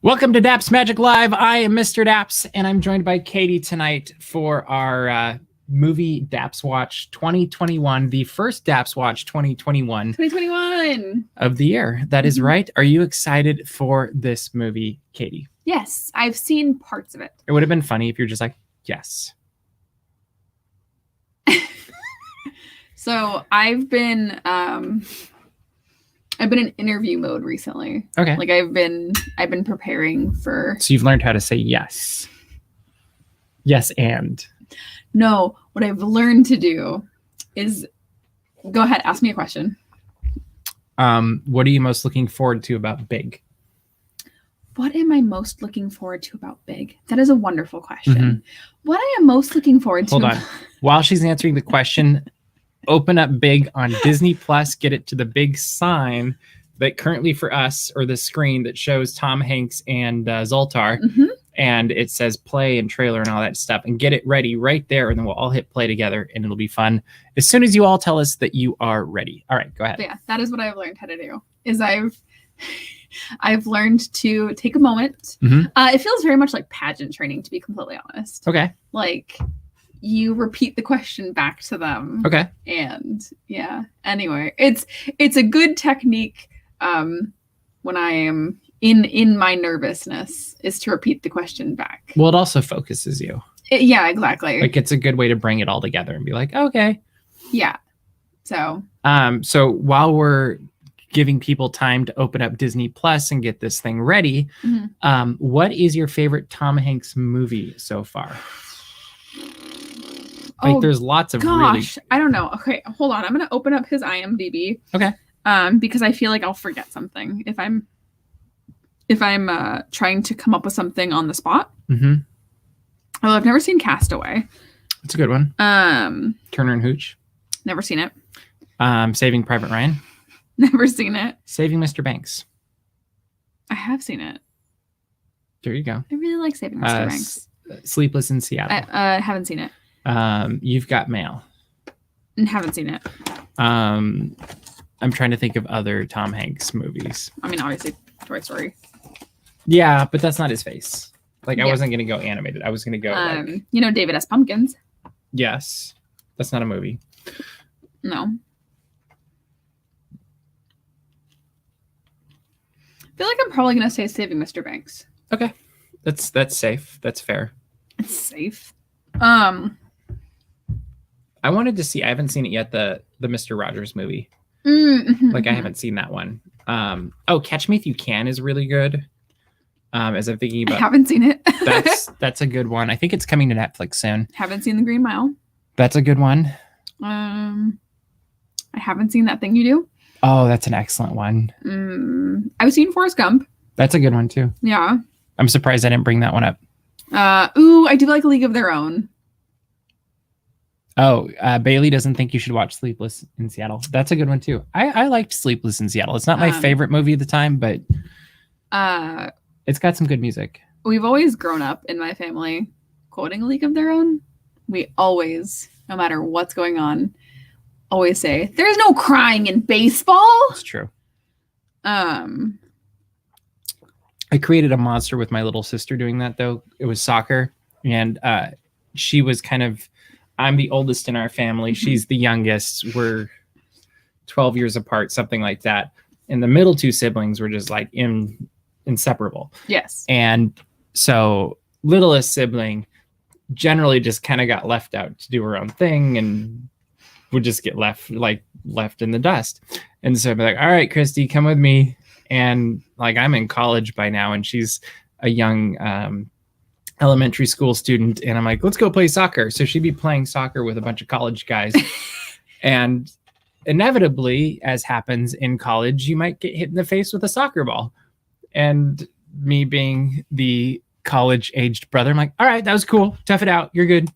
Welcome to DAPS Magic Live. I am Mr. DAPS, and I'm joined by Caitie tonight for our movie DAPS Watch 2021, the first DAPS Watch 2021 of the year. That is right. Are you excited for this movie, Caitie? Yes, I've seen parts of it. It would have been funny if you're just like, yes. So I've been in interview mode recently. Okay. Like I've been preparing for. So you've learned how to say yes. Yes, and. No, what I've learned to do is go ahead, ask me a question. What are you most looking forward to about Big? What am I most looking forward to about Big? That is a wonderful question. What I am most looking forward to. Hold on. While she's answering the question, open up Big on Disney Plus, get it to the big sign that currently for us, or the screen that shows Tom Hanks and Zoltar, and it says play and trailer and all that stuff, and get it ready right there, and then we'll all hit play together, and it'll be fun as soon as you all tell us that you are ready. All right, go ahead. But yeah, that is what I've learned how to do. Is I've learned to take a moment. It feels very much like pageant training, to be completely honest. Okay. Like you repeat the question back to them. Okay. And yeah. Anyway, it's a good technique when I am in my nervousness is to repeat the question back. Well, it also focuses you. Yeah, exactly. Like it's a good way to bring it all together and be like, okay. Yeah. So while we're giving people time to open up Disney Plus and get this thing ready, what is your favorite Tom Hanks movie so far? Like, there's lots of really... I don't know. Okay, hold on. I'm gonna open up his IMDb. Okay. Because I feel like I'll forget something if I'm trying to come up with something on the spot. Oh, I've never seen Castaway. It's a good one. Turner and Hooch. Never seen it. Saving Private Ryan. Never seen it. Saving Mr. Banks. I have seen it. There you go. I really like Saving Mr. Banks. Sleepless in Seattle. I haven't seen it. You've Got Mail. Haven't seen it. I'm trying to think of other Tom Hanks movies. I mean, obviously, Toy Story. Yeah, but that's not his face. Like, I wasn't going to go animated. I was going to go David S. Pumpkins. Yes. That's not a movie. No. I feel like I'm probably going to say Saving Mr. Banks. Okay. That's safe. That's fair. It's safe. I wanted to see, I haven't seen it yet, the Mr. Rogers movie. Like, I haven't seen that one. Catch Me If You Can is really good. As I'm thinking about, I haven't seen it. that's a good one. I think it's coming to Netflix soon. Haven't seen The Green Mile. That's a good one. I haven't seen That Thing You Do. Oh, that's an excellent one. I've seen Forrest Gump. That's a good one too. Yeah. I'm surprised I didn't bring that one up. I do like League of Their Own. Oh, Bailey doesn't think you should watch Sleepless in Seattle. That's a good one too. I liked Sleepless in Seattle. It's not my favorite movie of the time, but it's got some good music. We've always grown up in my family quoting League of Their Own. We always, no matter what's going on, always say, "There's no crying in baseball." It's true. I created a monster with my little sister doing that, though. It was soccer, and she was kind of... I'm the oldest in our family. She's the youngest. We're 12 years apart, something like that. And the middle two siblings were just like inseparable. Yes. And so littlest sibling generally just kind of got left out to do her own thing and would just get left in the dust. And so I'd be like, all right, Christy, come with me. And like, I'm in college by now, and she's a young elementary school student, and I'm like, let's go play soccer. So she'd be playing soccer with a bunch of college guys. And inevitably, as happens in college, you might get hit in the face with a soccer ball. And me being the college-aged brother, I'm like, all right, that was cool. Tough it out. You're good.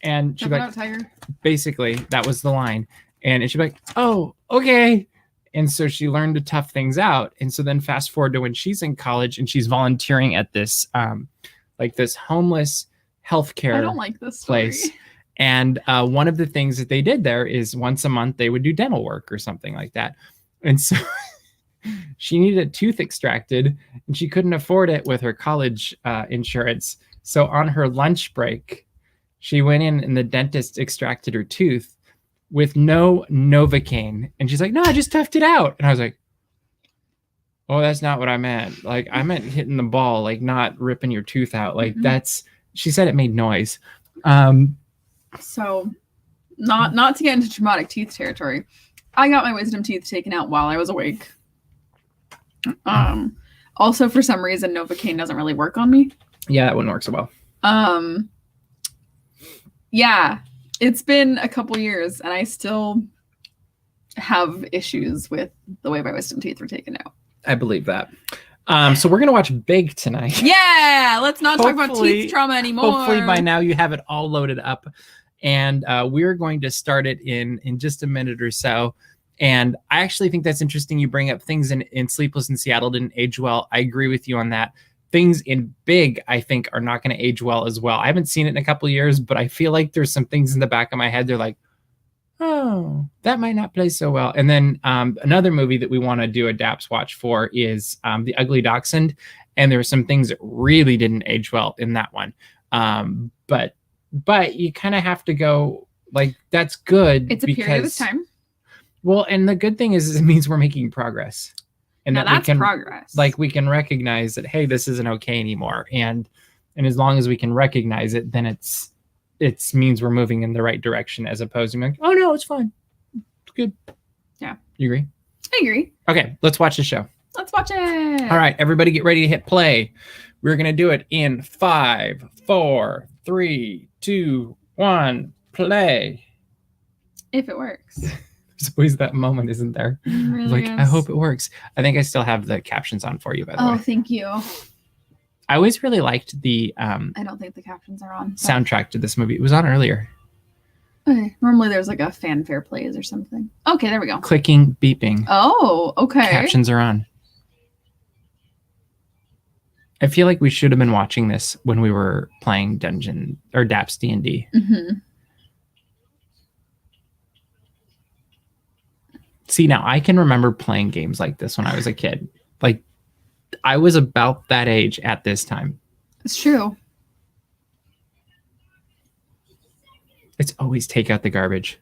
And she'd be like, Tiger. Basically, that was the line. And she'd be like, oh, okay. And so she learned to tough things out. And so then fast forward to when she's in college and she's volunteering at this this homeless healthcare I don't like this place. And one of the things that they did there is once a month they would do dental work or something like that. And so she needed a tooth extracted, and she couldn't afford it with her college insurance. So on her lunch break, she went in and the dentist extracted her tooth with no Novocaine. And she's like, no, I just toughed it out. And I was like, oh, that's not what I meant. Like, I meant hitting the ball, like not ripping your tooth out. Like she said it made noise. So not to get into traumatic teeth territory, I got my wisdom teeth taken out while I was awake. Also, for some reason, Novocaine doesn't really work on me. Yeah, that wouldn't work so well. Yeah, it's been a couple years, and I still have issues with the way my wisdom teeth were taken out. I believe that. So we're gonna watch Big tonight. Yeah, let's not talk about teeth trauma anymore. Hopefully by now you have it all loaded up, and we're going to start it in just a minute or so. And I actually think that's interesting. You bring up things in Sleepless in Seattle didn't age well. I agree with you on that. Things in Big, I think, are not going to age well as well. I haven't seen it in a couple of years, but I feel like there's some things in the back of my head. They're like, oh, that might not play so well. And then another movie that we want to do a DAPS watch for is The Ugly Dachshund. And there were some things that really didn't age well in that one. But you kind of have to go, like, that's good. It's a period of time. Well, and the good thing is it means we're making progress. And now that's progress. Like, we can recognize that, hey, this isn't okay anymore. And as long as we can recognize it, then it means we're moving in the right direction, as opposed to like, oh no, it's fine. It's good. Yeah. You agree? I agree. Okay, let's watch the show. Let's watch it. All right, everybody get ready to hit play. We're going to do it in 5, 4, 3, 2, 1, play. If it works. There's always that moment, isn't there? Really I hope it works. I think I still have the captions on for you, by the way. Oh, thank you. I always really liked the I don't think the captions are on. soundtrack to this movie. It was on earlier. Okay. Normally there's like a fanfare plays or something. Okay, there we go. Clicking, beeping. Oh, okay. Captions are on. I feel like we should have been watching this when we were playing Dungeon or DAPS D&D. Mm-hmm. See, now I can remember playing games like this when I was a kid. Like, I was about that age at this time. It's true. It's always take out the garbage.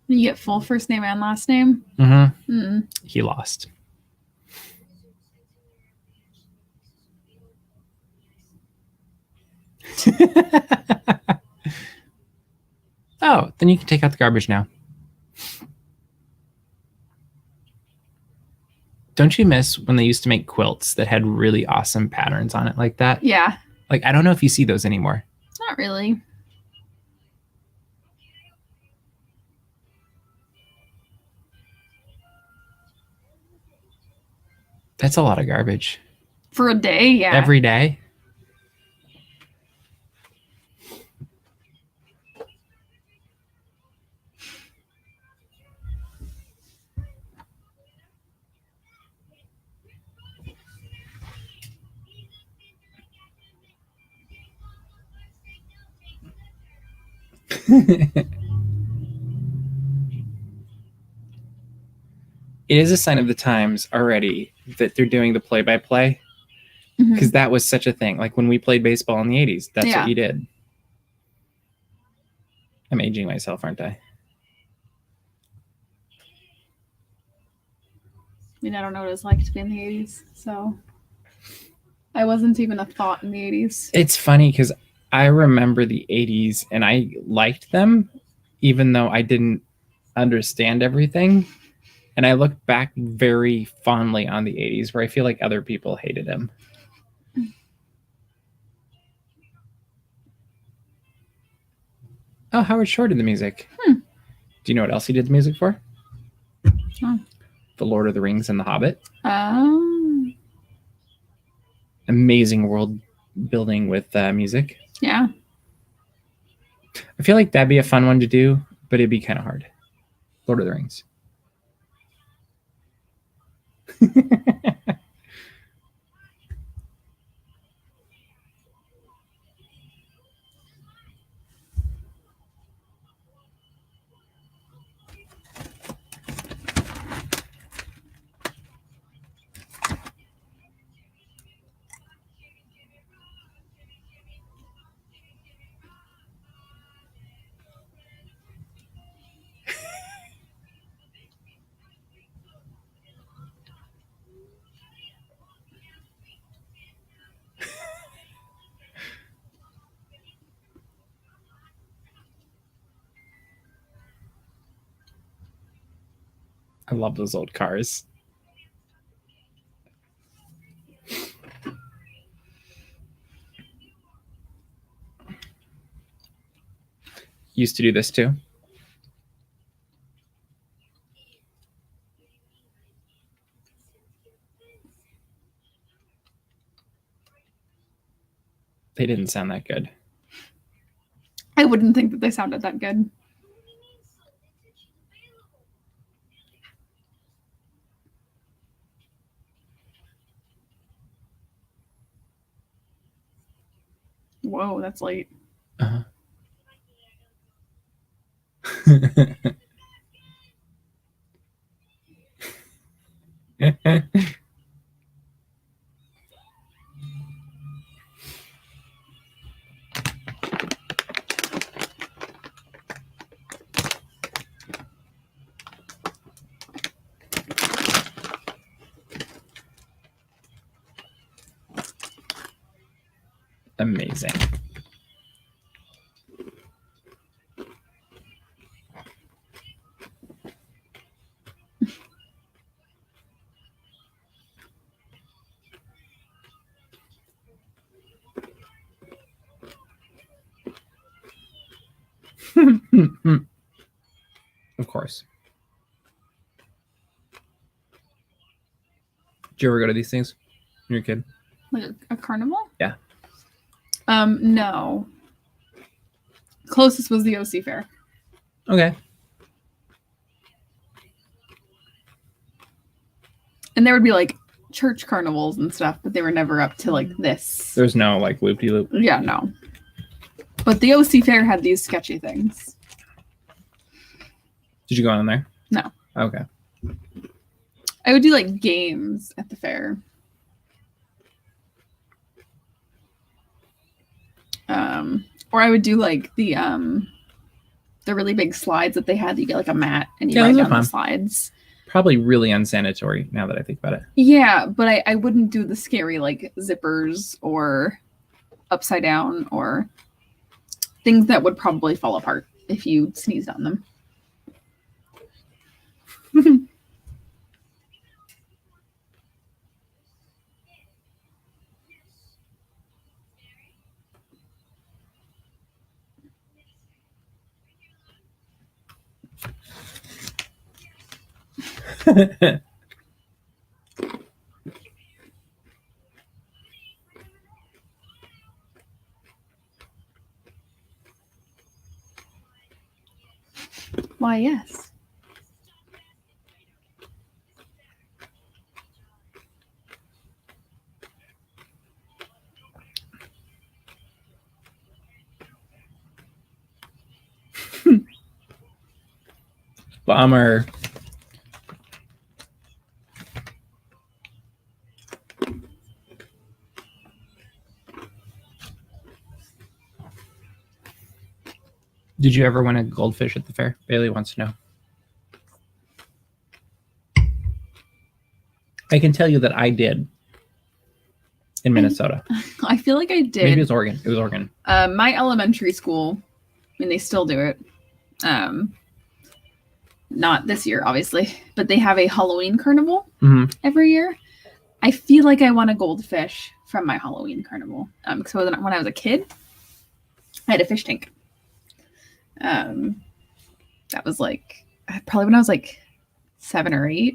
You get full first name and last name? Mm-hmm. Mm. He lost. Oh, then you can take out the garbage now. Don't you miss when they used to make quilts that had really awesome patterns on it like that? Yeah. Like, I don't know if you see those anymore. Not really. That's a lot of garbage. For a day, yeah. Every day? It is a sign of the times already that they're doing the play-by-play, because that was such a thing. Like when we played baseball in the 80s, that's what you did. I'm aging myself, aren't I? I mean, I don't know what it's like to be in the 80s, so I wasn't even a thought in the 80s. It's funny because I remember the 80s and I liked them, even though I didn't understand everything. And I look back very fondly on the 80s, where I feel like other people hated him. Oh, Howard Shore did the music. Do you know what else he did the music for? Oh. The Lord of the Rings and The Hobbit. Oh. Amazing world building with music. Yeah. I feel like that'd be a fun one to do, but it'd be kind of hard. Lord of the Rings. I love those old cars. Used to do this too. They didn't sound that good. I wouldn't think that they sounded that good. Whoa, that's late. Uh-huh. Amazing. Of course. Did you ever go to these things when you were a kid? Like a carnival? Yeah. No. Closest was the OC Fair. Okay. And there would be like church carnivals and stuff, but they were never up to like this. There's no like loop-de-loop. Yeah, no. But the OC Fair had these sketchy things. Did you go on there? No. Okay. I would do like games at the fair. Or I would do like the really big slides that they had. You get like a mat and you ride down the slides. Probably really unsanitary now that I think about it. Yeah, but I wouldn't do the scary like zippers or upside down or things that would probably fall apart if you sneezed on them. Why, yes. Bummer. Did you ever win a goldfish at the fair? Bailey wants to know. I can tell you that I did in Minnesota. I feel like I did. Maybe it was Oregon. It was Oregon. My elementary school, I mean, they still do it. Not this year, obviously, but they have a Halloween carnival every year. I feel like I won a goldfish from my Halloween carnival. So when I was a kid, I had a fish tank. That was like probably when I was like 7 or 8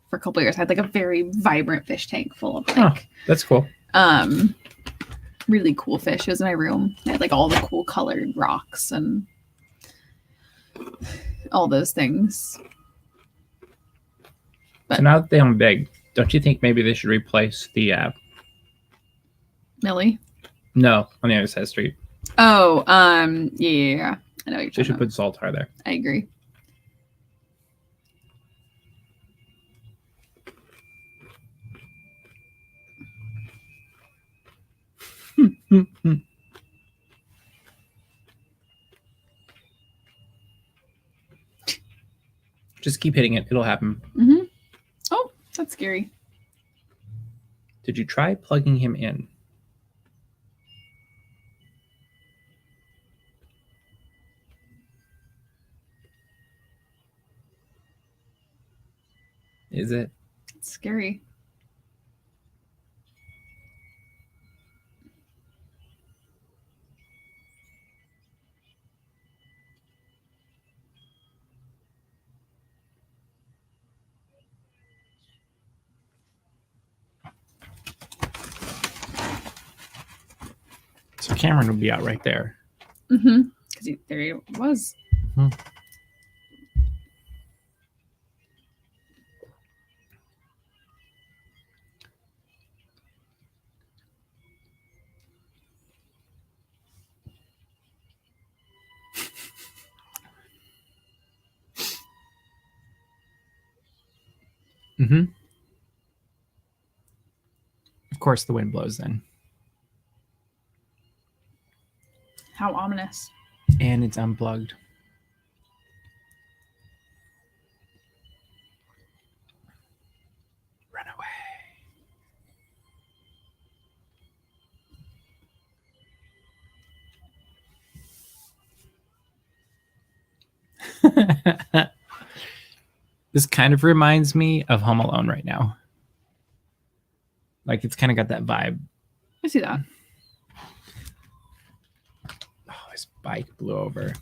for a couple of years. I had like a very vibrant fish tank full of like that's cool. Really cool fish. It was in my room. I had like all the cool colored rocks and all those things. But so now that they're big, don't you think maybe they should replace the Millie? No, on the other side of the street. Oh, yeah. I know what you're talking They should about. put Zoltar there. I agree. Just keep hitting it. It'll happen. Mm-hmm. Oh, that's scary. Did you try plugging him in? Is it? It's scary. So Cameron would be out right there. Mm-hmm. Because there he was. Hmm. Mm-hmm. Of course, the wind blows then. How ominous. And it's unplugged. Run away. This kind of reminds me of Home Alone right now. Like, it's kind of got that vibe. I see that. Oh, his bike blew over.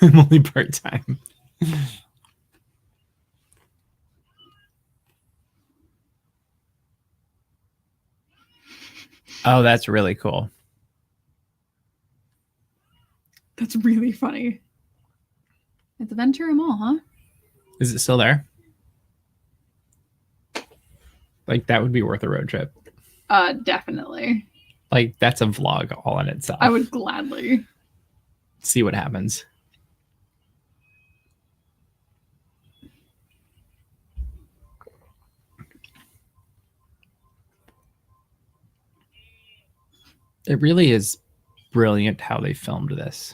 I'm only part-time. Oh, that's really cool. That's really funny. At the Ventura Mall, huh? Is it still there? Like, that would be worth a road trip. Definitely. Like, that's a vlog all in itself. I would gladly. See what happens. It really is brilliant how they filmed this.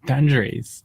Boundaries.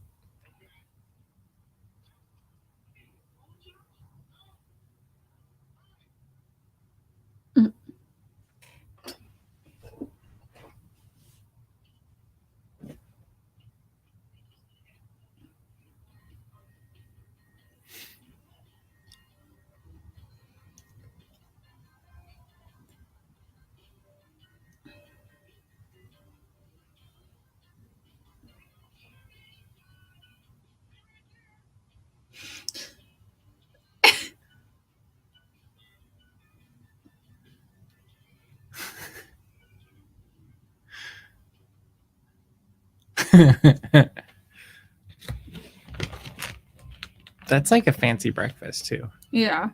That's like a fancy breakfast too. Yeah.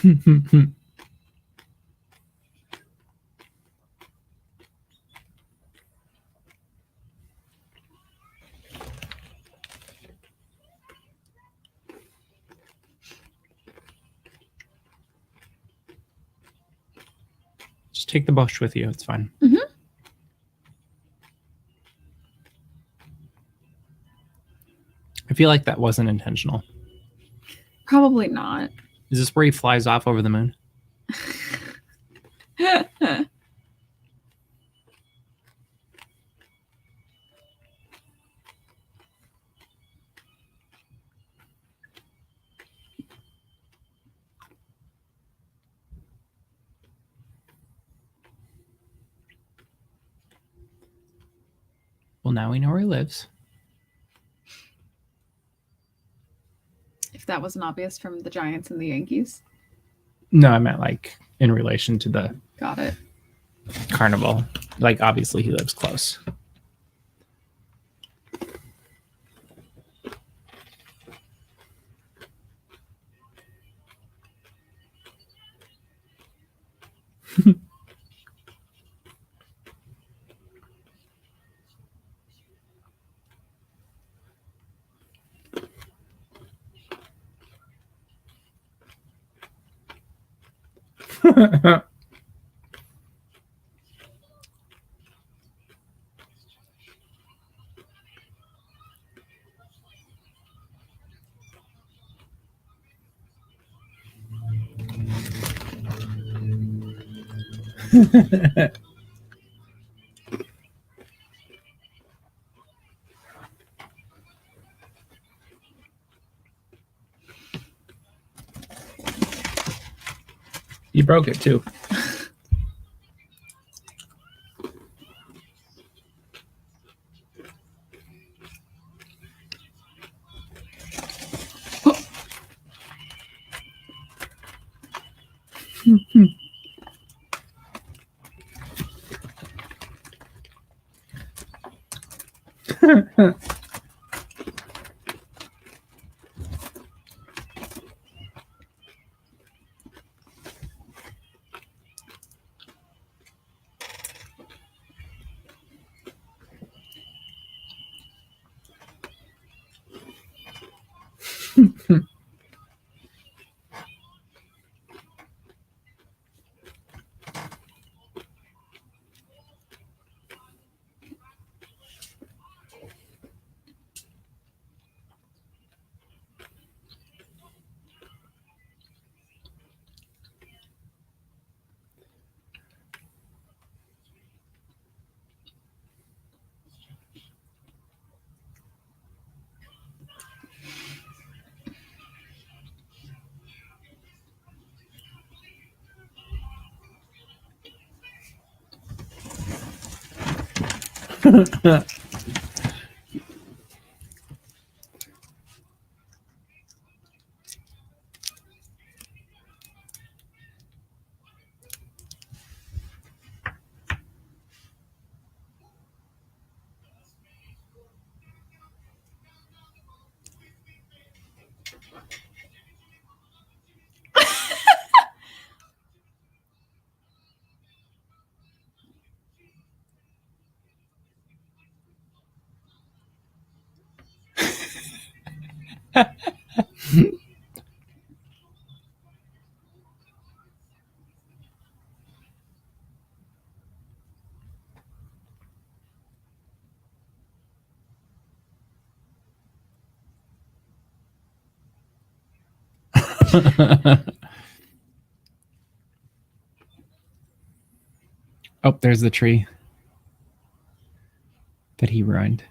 Just take the bush with you. It's fine. Mm-hmm. I feel like that wasn't intentional. Probably not. Is this where he flies off over the moon? Well, now we know where he lives. If that wasn't obvious from the Giants and the Yankees. No, I meant like in relation to the Got it. carnival. Like, obviously he lives close. You broke it too. Oh, there's the tree that he ruined.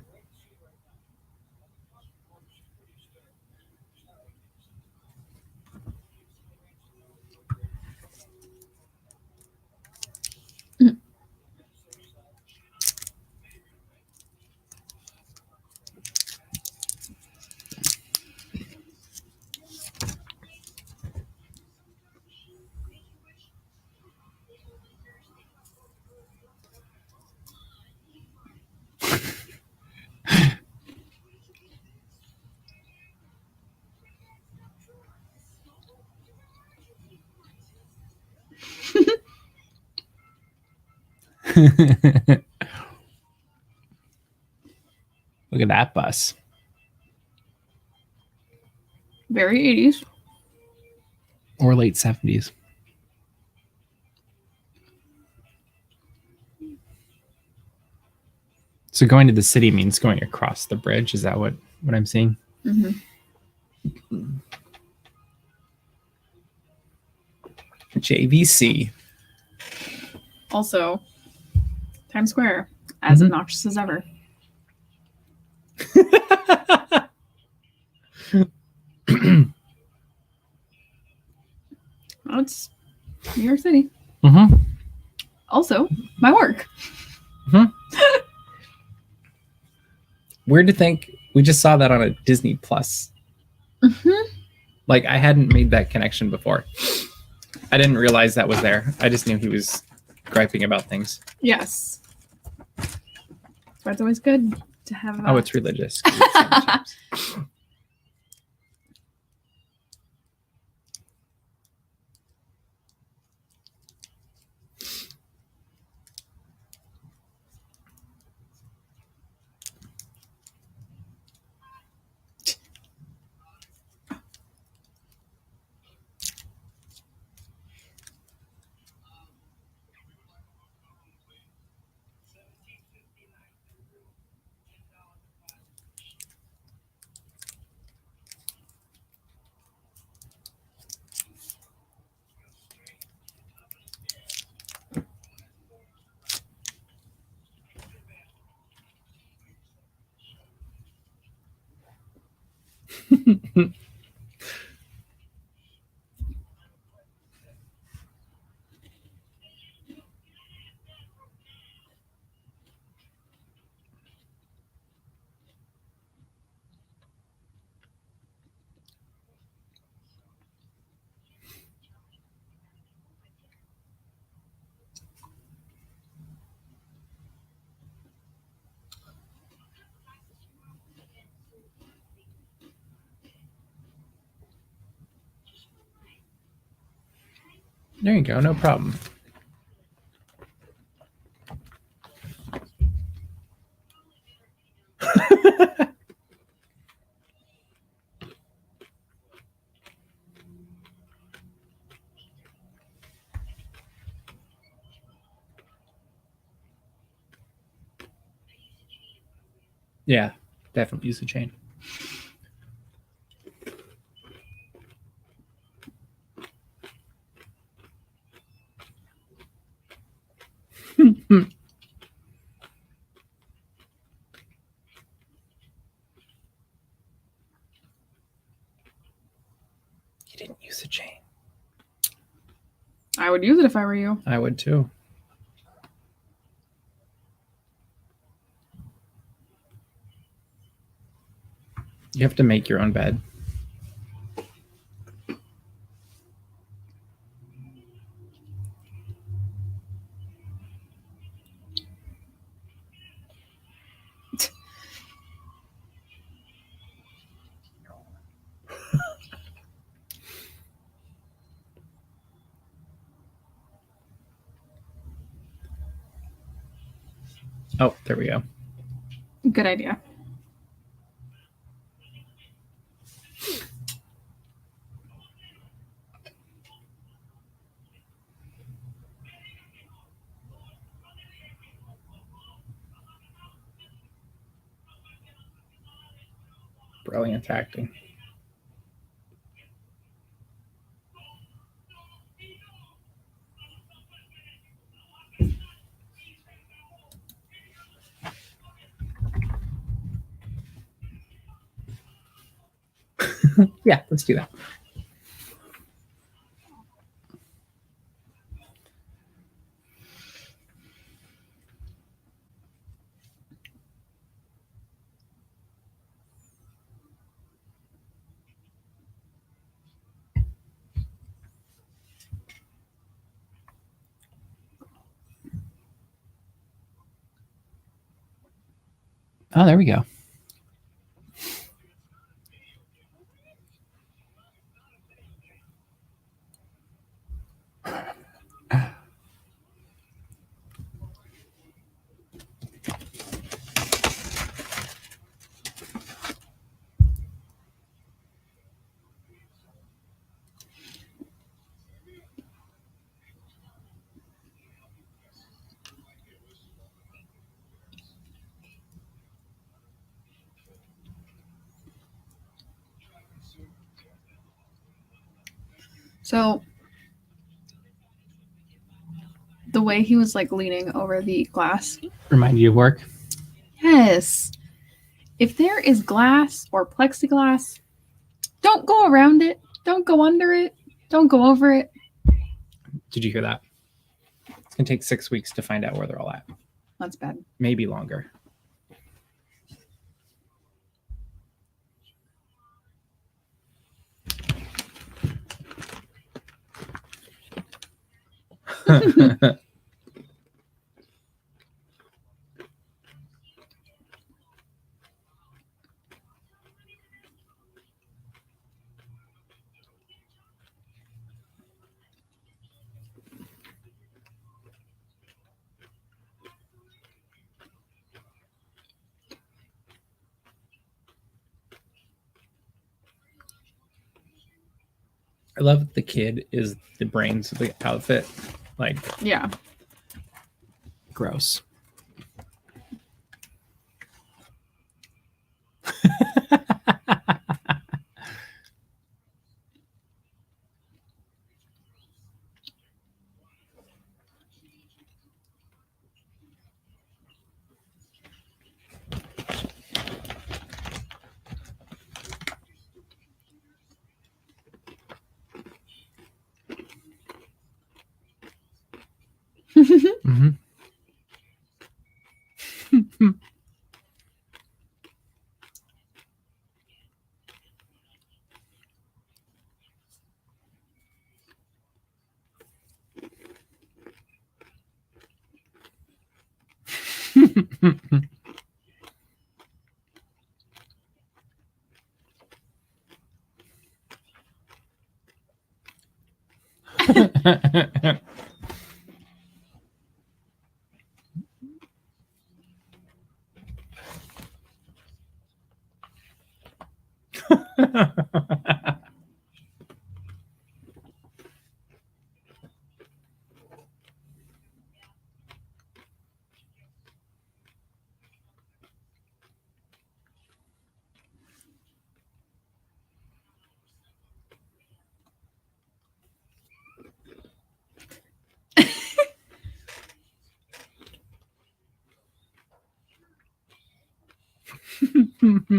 Look at that bus. Very 80s. Or late 70s. So going to the city means going across the bridge. Is that what I'm seeing? Mm-hmm. JVC. Also, Times Square, as obnoxious as ever. Oh, it's New York City. Mm-hmm. Also, my work. Mm-hmm. Weird to think we just saw that on a Disney Plus. Mm-hmm. Like, I hadn't made that connection before. I didn't realize that was there. I just knew he was griping about things. Yes. That's why it's always good to have. Oh, it's religious. There you go. No problem. Yeah, definitely use the chain. You didn't use the chain. I would use it if I were you. I would too. You have to make your own bed. Oh, there we go. Good idea. Brilliant acting. Yeah, let's do that. Oh, there we go. So the way he was like leaning over the glass. Remind you of work? Yes. If there is glass or plexiglass, don't go around it. Don't go under it. Don't go over it. Did you hear that? It's going to take 6 weeks to find out where they're all at. That's bad. Maybe longer. I love that the kid is the brains of the outfit. Like, yeah. Gross. Mm-hmm.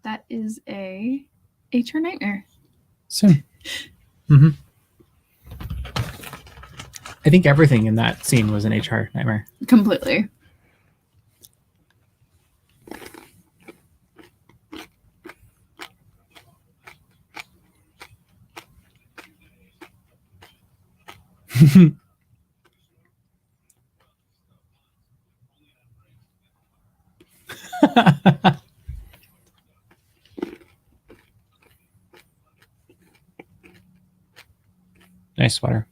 That is a HR nightmare. Soon. Mm-hmm. I think everything in that scene was an HR nightmare. Completely. Nice sweater.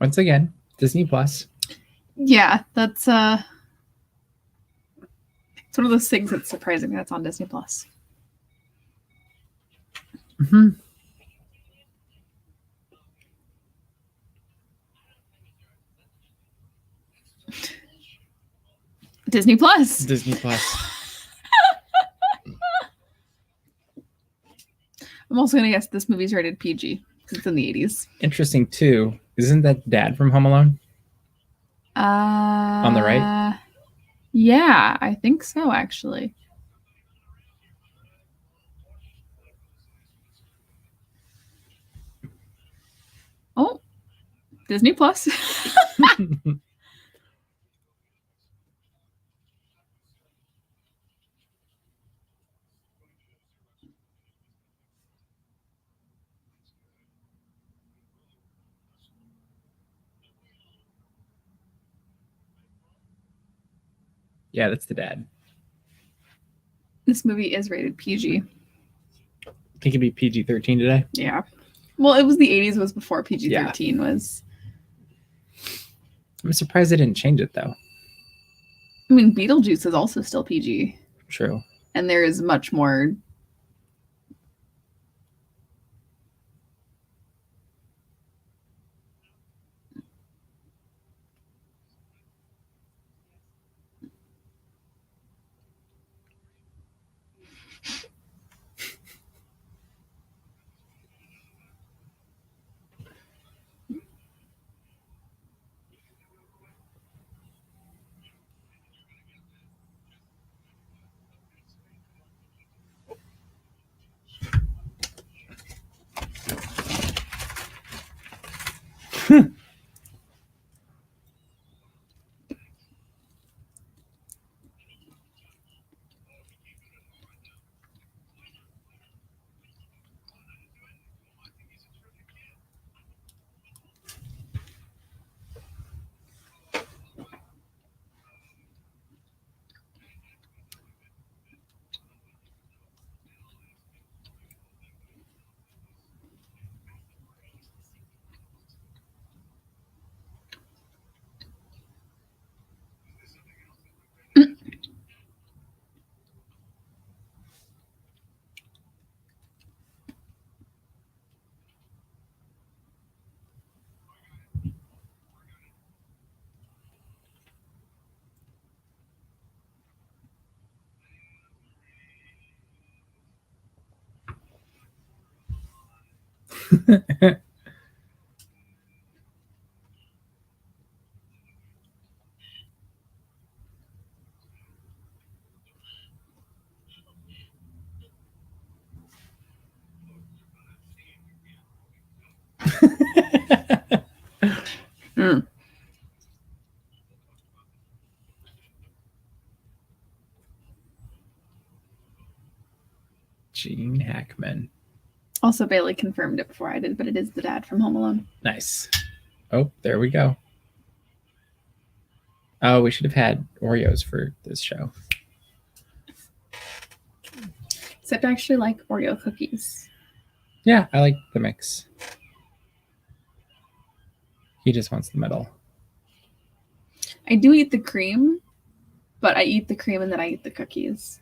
Once again, Disney Plus. Yeah, that's it's one of those things that's surprising that's on Disney Plus. Mm-hmm. Disney Plus. Disney Plus. I'm also gonna guess this movie's rated PG because it's in the 80s. Interesting too. Isn't that Dad from Home Alone? On the right? Yeah, I think so, actually. Oh, Disney Plus. Yeah, that's the dad. This movie is rated PG. Think it'd be PG-13 today? Yeah. Well, it was the 80s, was before PG-13 was. I'm surprised they didn't change it though. I mean, Beetlejuice is also still PG. True. And there is much more. Mm. Gene Hackman. Also, Bailey confirmed it before I did, but it is the dad from Home Alone. Nice. Oh, there we go. Oh, we should have had Oreos for this show. Except I actually like Oreo cookies. Yeah, I like the mix. He just wants the middle. I do eat the cream, but I eat the cream and then I eat the cookies.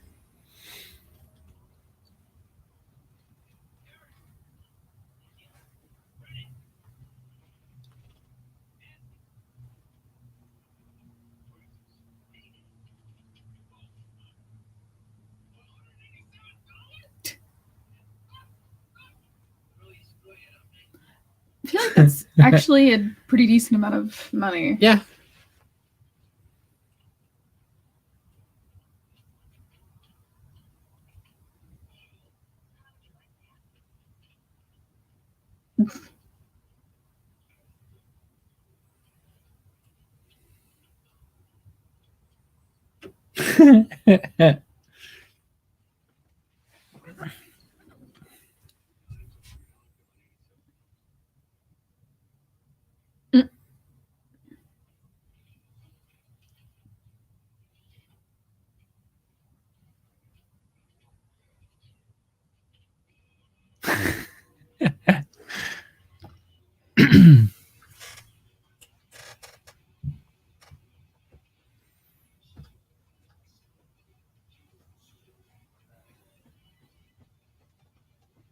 I feel like that's actually a pretty decent amount of money. Yeah.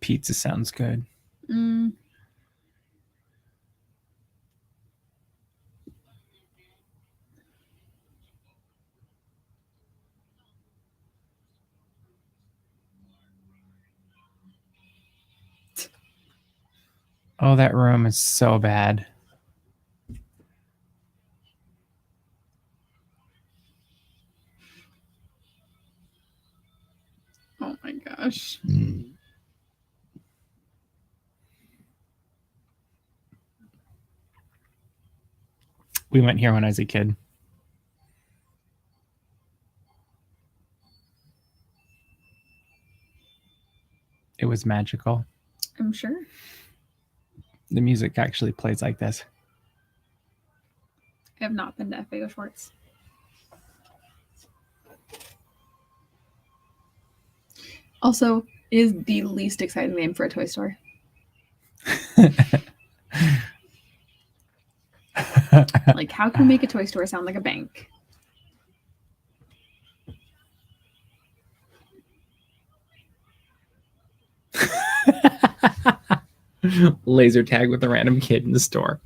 pizza sounds good. Mm. Oh, that room is so bad. Oh my gosh. We went here when I was a kid. It was magical. I'm sure. The music actually plays like this. I have not been to FAO Schwartz. Also, is the least exciting name for a toy store. Like, how can we make a toy store sound like a bank? Laser tag with a random kid in the store.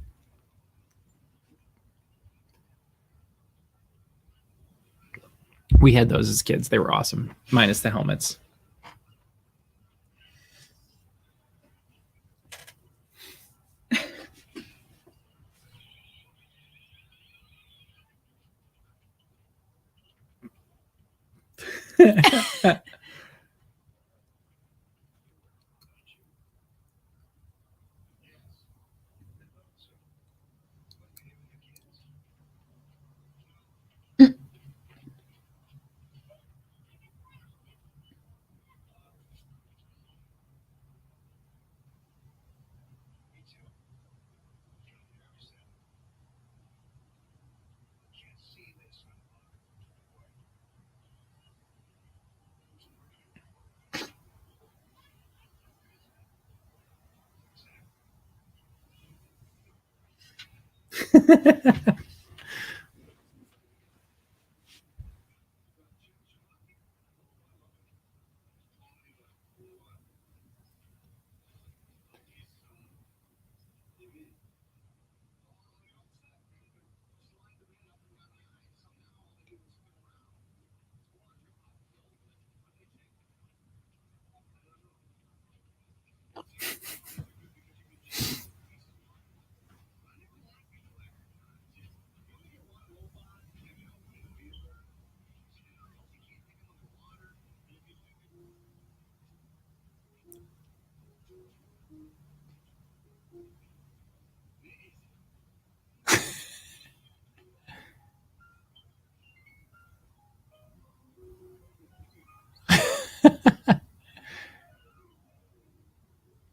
We had those as kids. They were awesome, minus the helmets.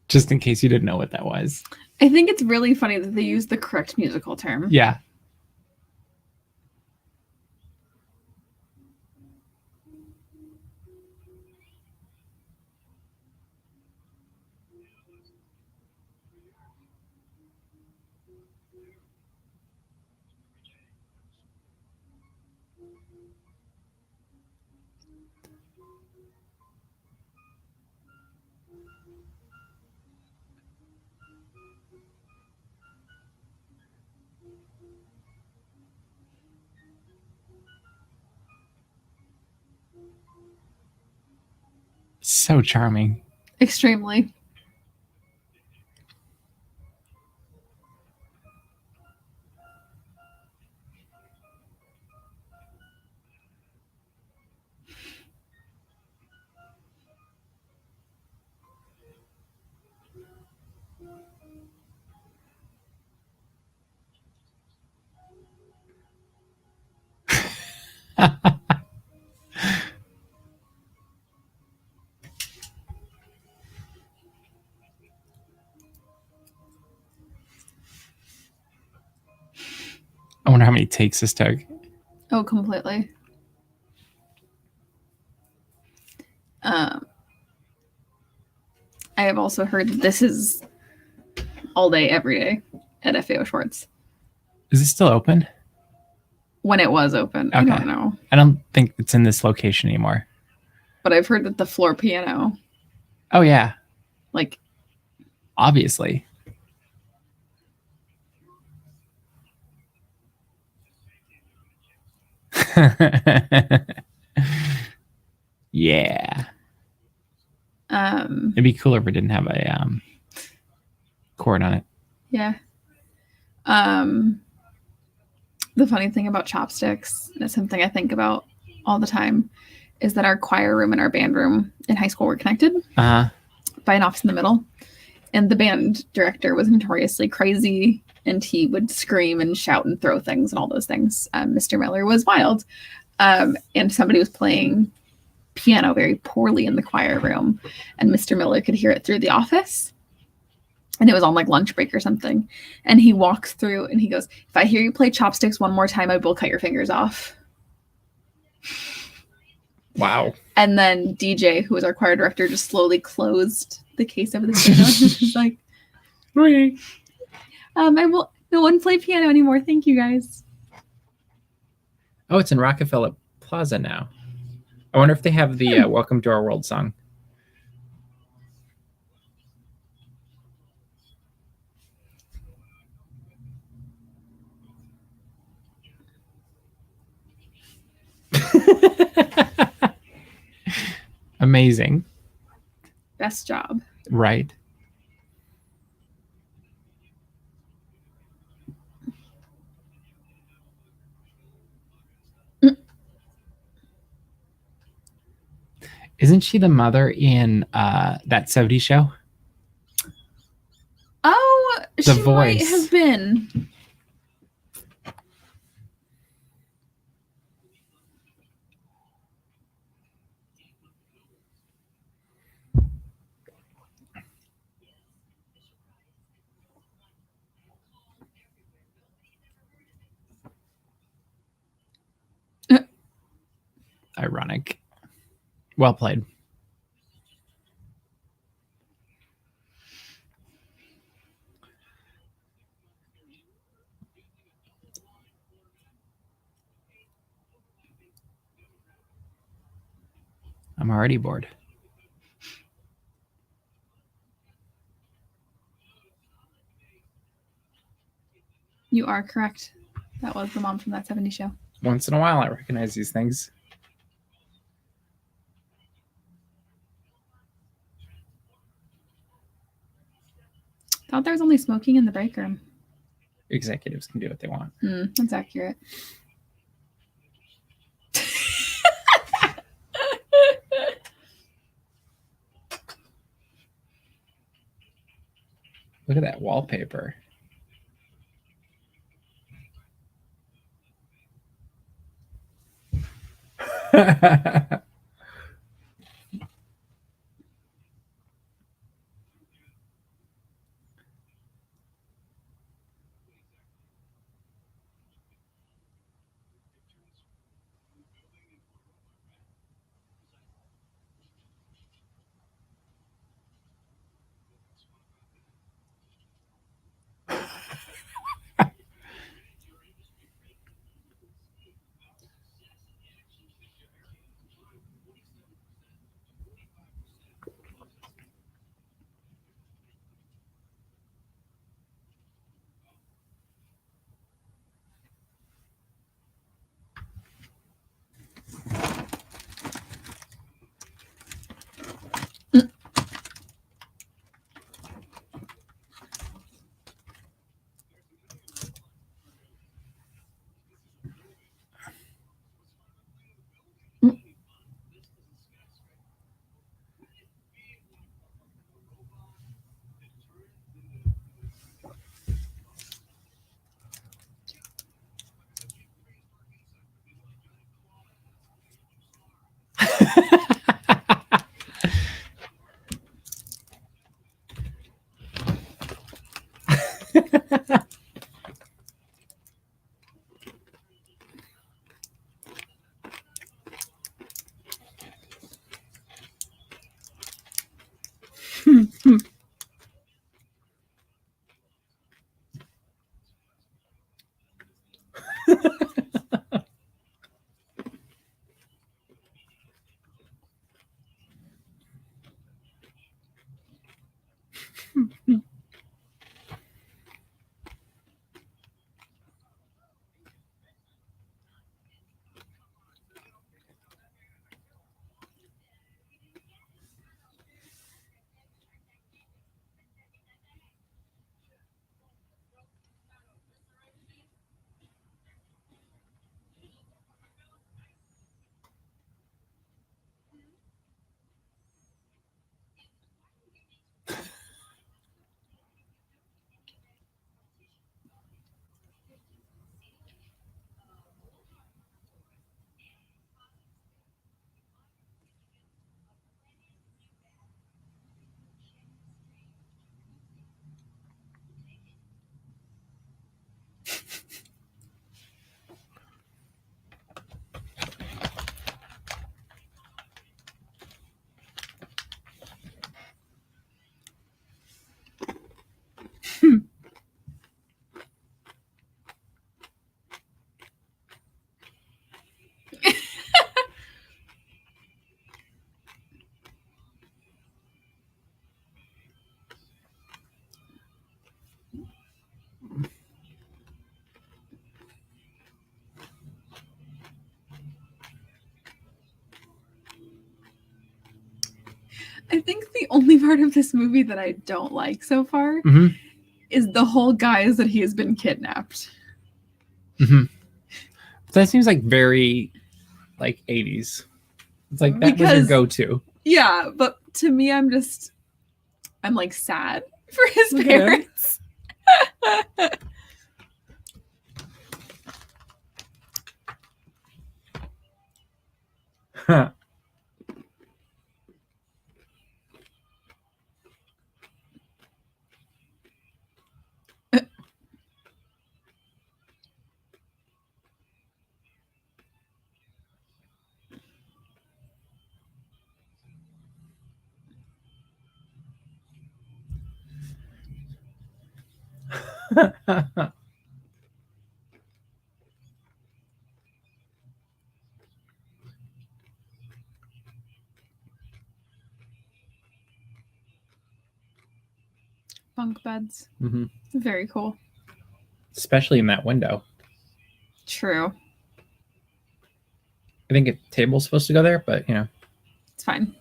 Just in case you didn't know what that was. I think it's really funny that they use the correct musical term. Yeah. So charming. Extremely. I wonder how many takes this took. Oh, completely. I have also heard that this is all day, every day at FAO Schwartz. Is it still open? When it was open. Okay. I don't know. I don't think it's in this location anymore. But I've heard that the floor piano. Oh, yeah. Like, obviously. Yeah. It'd be cooler if it didn't have a cord on it. Yeah. The funny thing about chopsticks, and it's something I think about all the time, is that our choir room and our band room in high school were connected by an office in the middle. And the band director was notoriously crazy, and he would scream and shout and throw things and all those things. Mr. Miller was wild. And somebody was playing piano very poorly in the choir room, and Mr. Miller could hear it through the office. And it was on like lunch break or something. And he walks through and he goes, "If I hear you play chopsticks one more time, I will cut your fingers off." Wow. And then DJ, who was our choir director, just slowly closed the case of the piano. He's like, "Okay. No one play piano anymore. Thank you, guys." Oh, it's in Rockefeller Plaza now. I wonder if they have the Welcome to Our World song. Amazing. Best job. Right. Isn't she the mother in that 70s show? Oh, The she Voice. might have been. Ironic. Well played. I'm already bored. You are correct. That was the mom from that 70s show. Once in a while, I recognize these things. Thought there was only smoking in the break room. Executives can do what they want. That's accurate. Look at that wallpaper. I think the only part of this movie that I don't like so far is the whole guise that he has been kidnapped. That seems like very like 80s. It's like that was your go-to. Yeah, but to me, I'm like sad for his parents. Huh. Bunk beds. Very cool. Especially in that window. True. I think a table's supposed to go there, but you know. It's fine.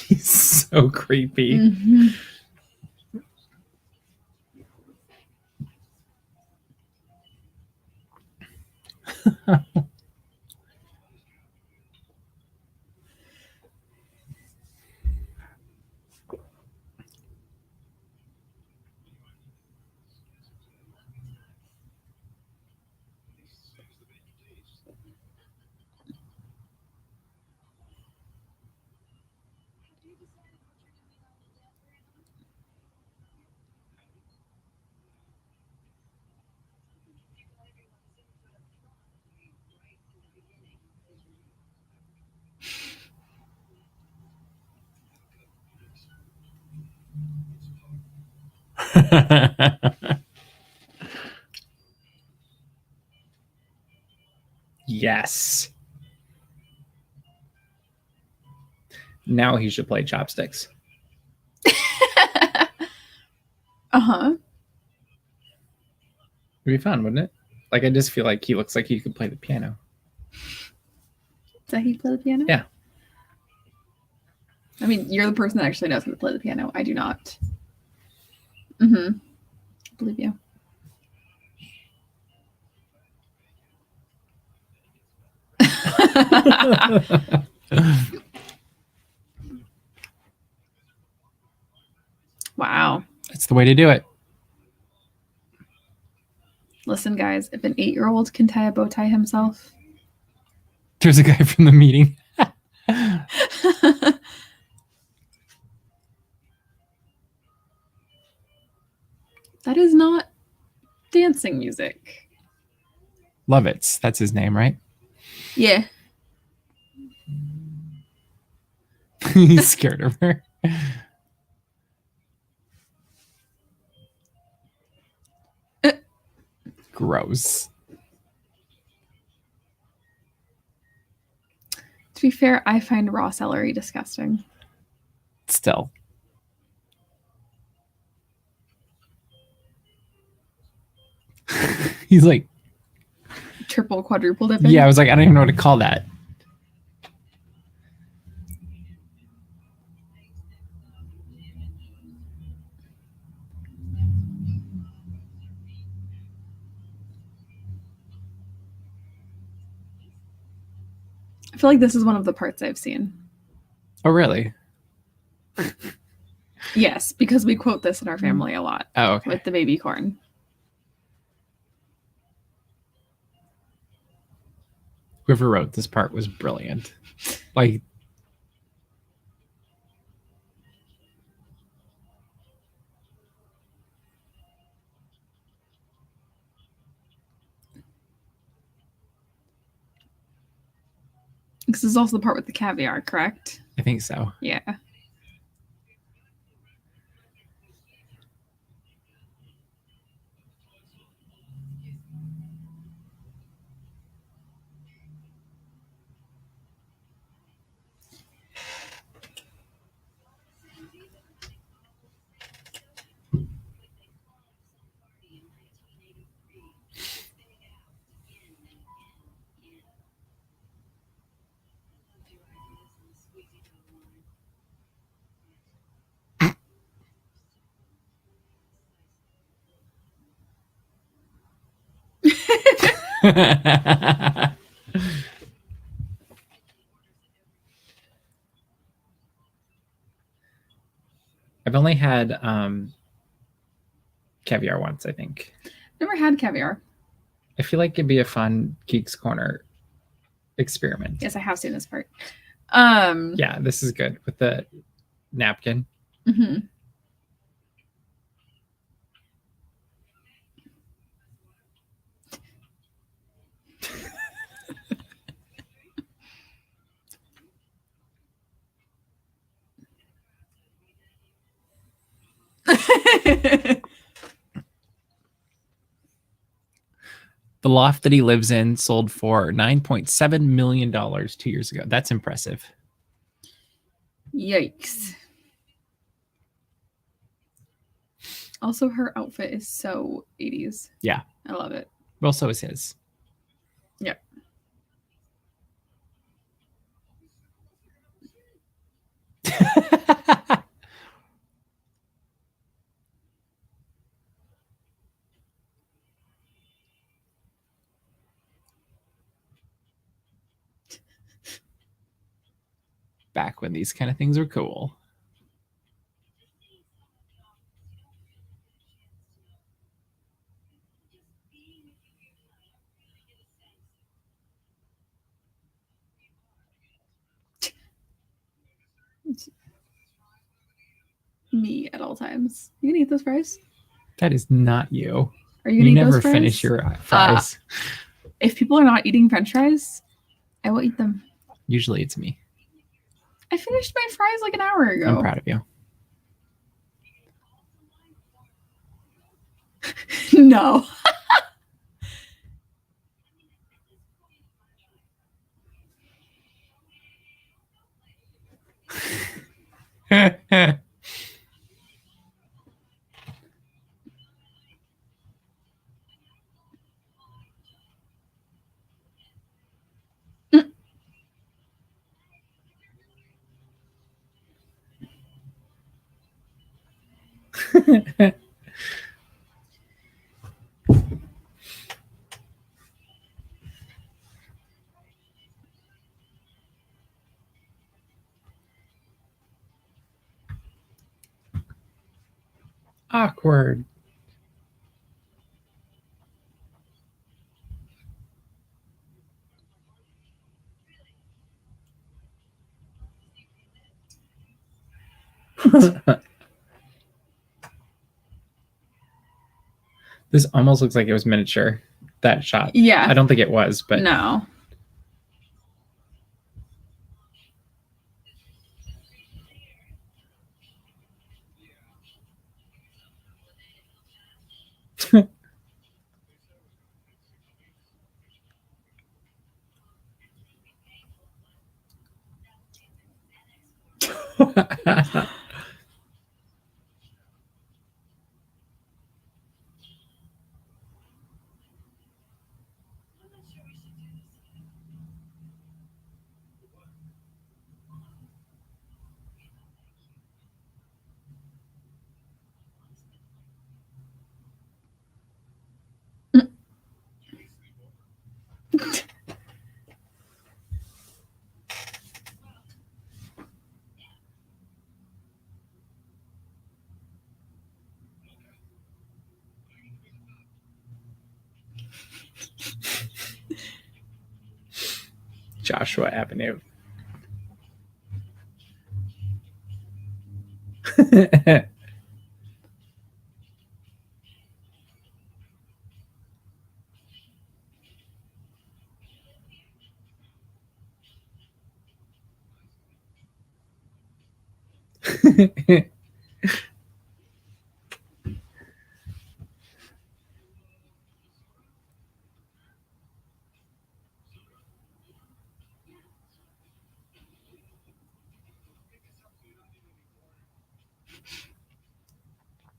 He's so creepy. Yes. Now he should play chopsticks. Uh-huh. It'd be fun, wouldn't it? Like, I just feel like he looks like he could play the piano. Does he play the piano? Yeah. I mean, you're the person that actually knows how to play the piano. I do not. Believe you. Wow. That's the way to do it. Listen, guys, if an 8-year-old can tie a bow tie himself. There's a guy from the meeting. That is not dancing music. Lovitz. That's his name, right? Yeah. He's scared of her. Gross. To be fair, I find raw celery disgusting. Still. He's like triple, quadruple dipping. Yeah, I was like, I don't even know what to call that. I feel like this is one of the parts I've seen. Oh, really? Yes, because we quote this in our family a lot. Oh, okay. With the baby corn. Whoever wrote this part was brilliant. Like, This is also the part with the caviar, correct? I think so. Yeah. I've only had caviar once, I think. Never had caviar. I feel like it'd be a fun Geeks Corner experiment. Yes, I have seen this part. Yeah, this is good with the napkin. Mm-hmm. The loft that he lives in sold for $9.7 million 2 years ago. That's impressive. Yikes. Also, her outfit is so 80s. Yeah. I love it. Well, so is his. Yep. Back when these kind of things were cool. Me at all times. You gonna eat those fries? That is not you. Are you gonna You eat never those fries? finish your fries. If people are not eating French fries, I will eat them. Usually it's me. I finished my fries like an hour ago. I'm proud of you. No. Awkward. This almost looks like it was miniature, that shot. Yeah. I don't think it was, but no. Joshua Avenue.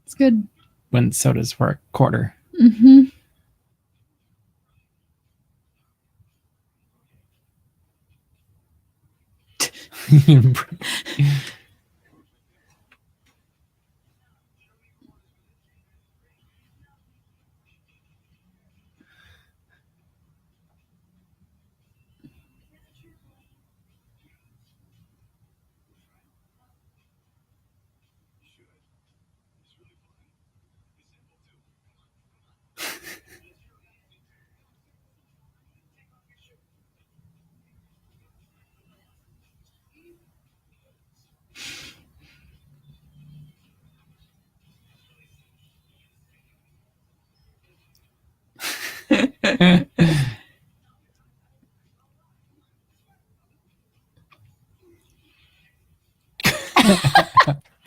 It's good. When sodas were a quarter. Mm-hmm.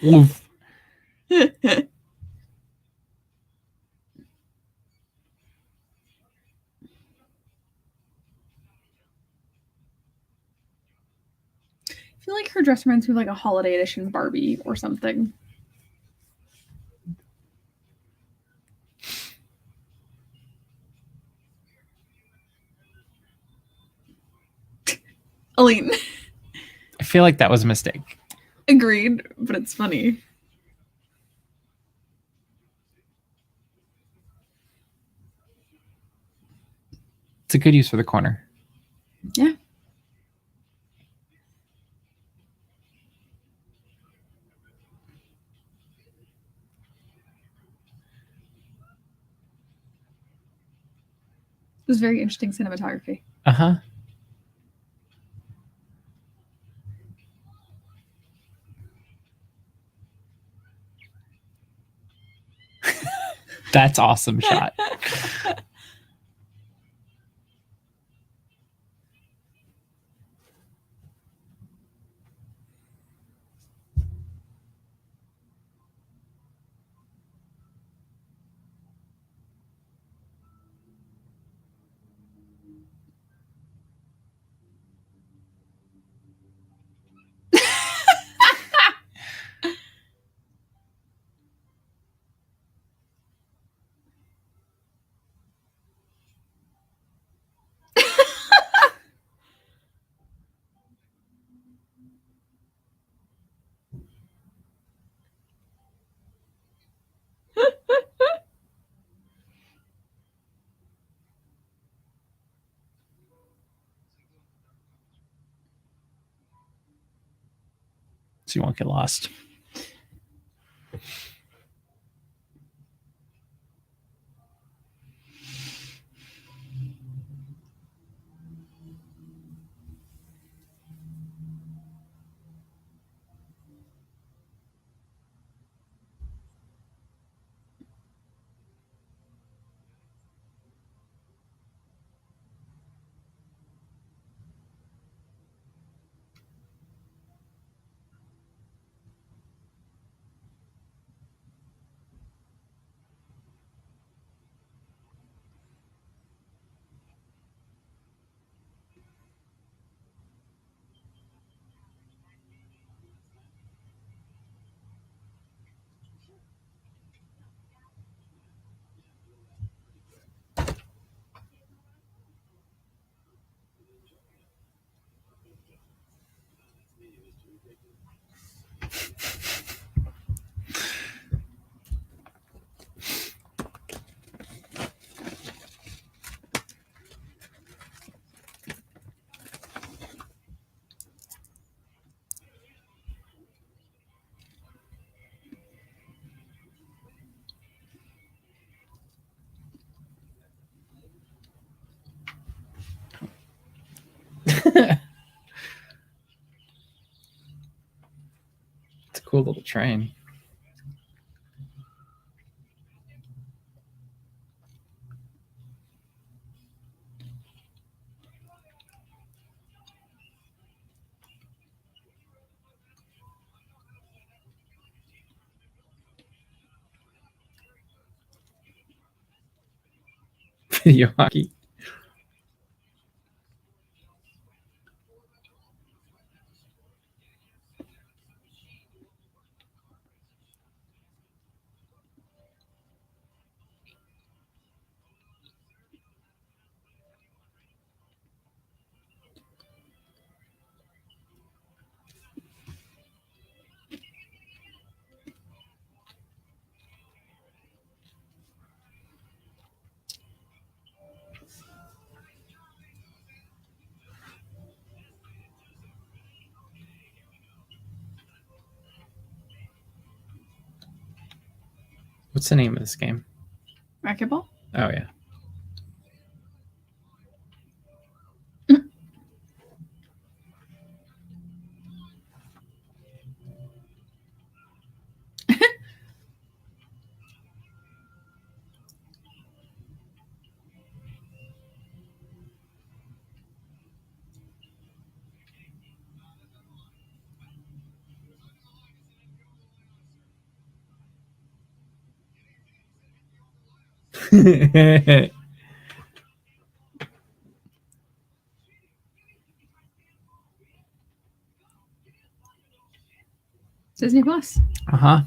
Oof. I feel like her dress reminds me of like a holiday edition Barbie or something. Aline. I feel like that was a mistake. Agreed, but it's funny. It's a good use for the corner. Yeah. It was very interesting cinematography. Uh-huh. That's awesome shot. So you won't get lost. It's a cool little train. Video hockey. What's the name of this game? Racquetball? Oh, yeah. Disney Plus. Uh-huh.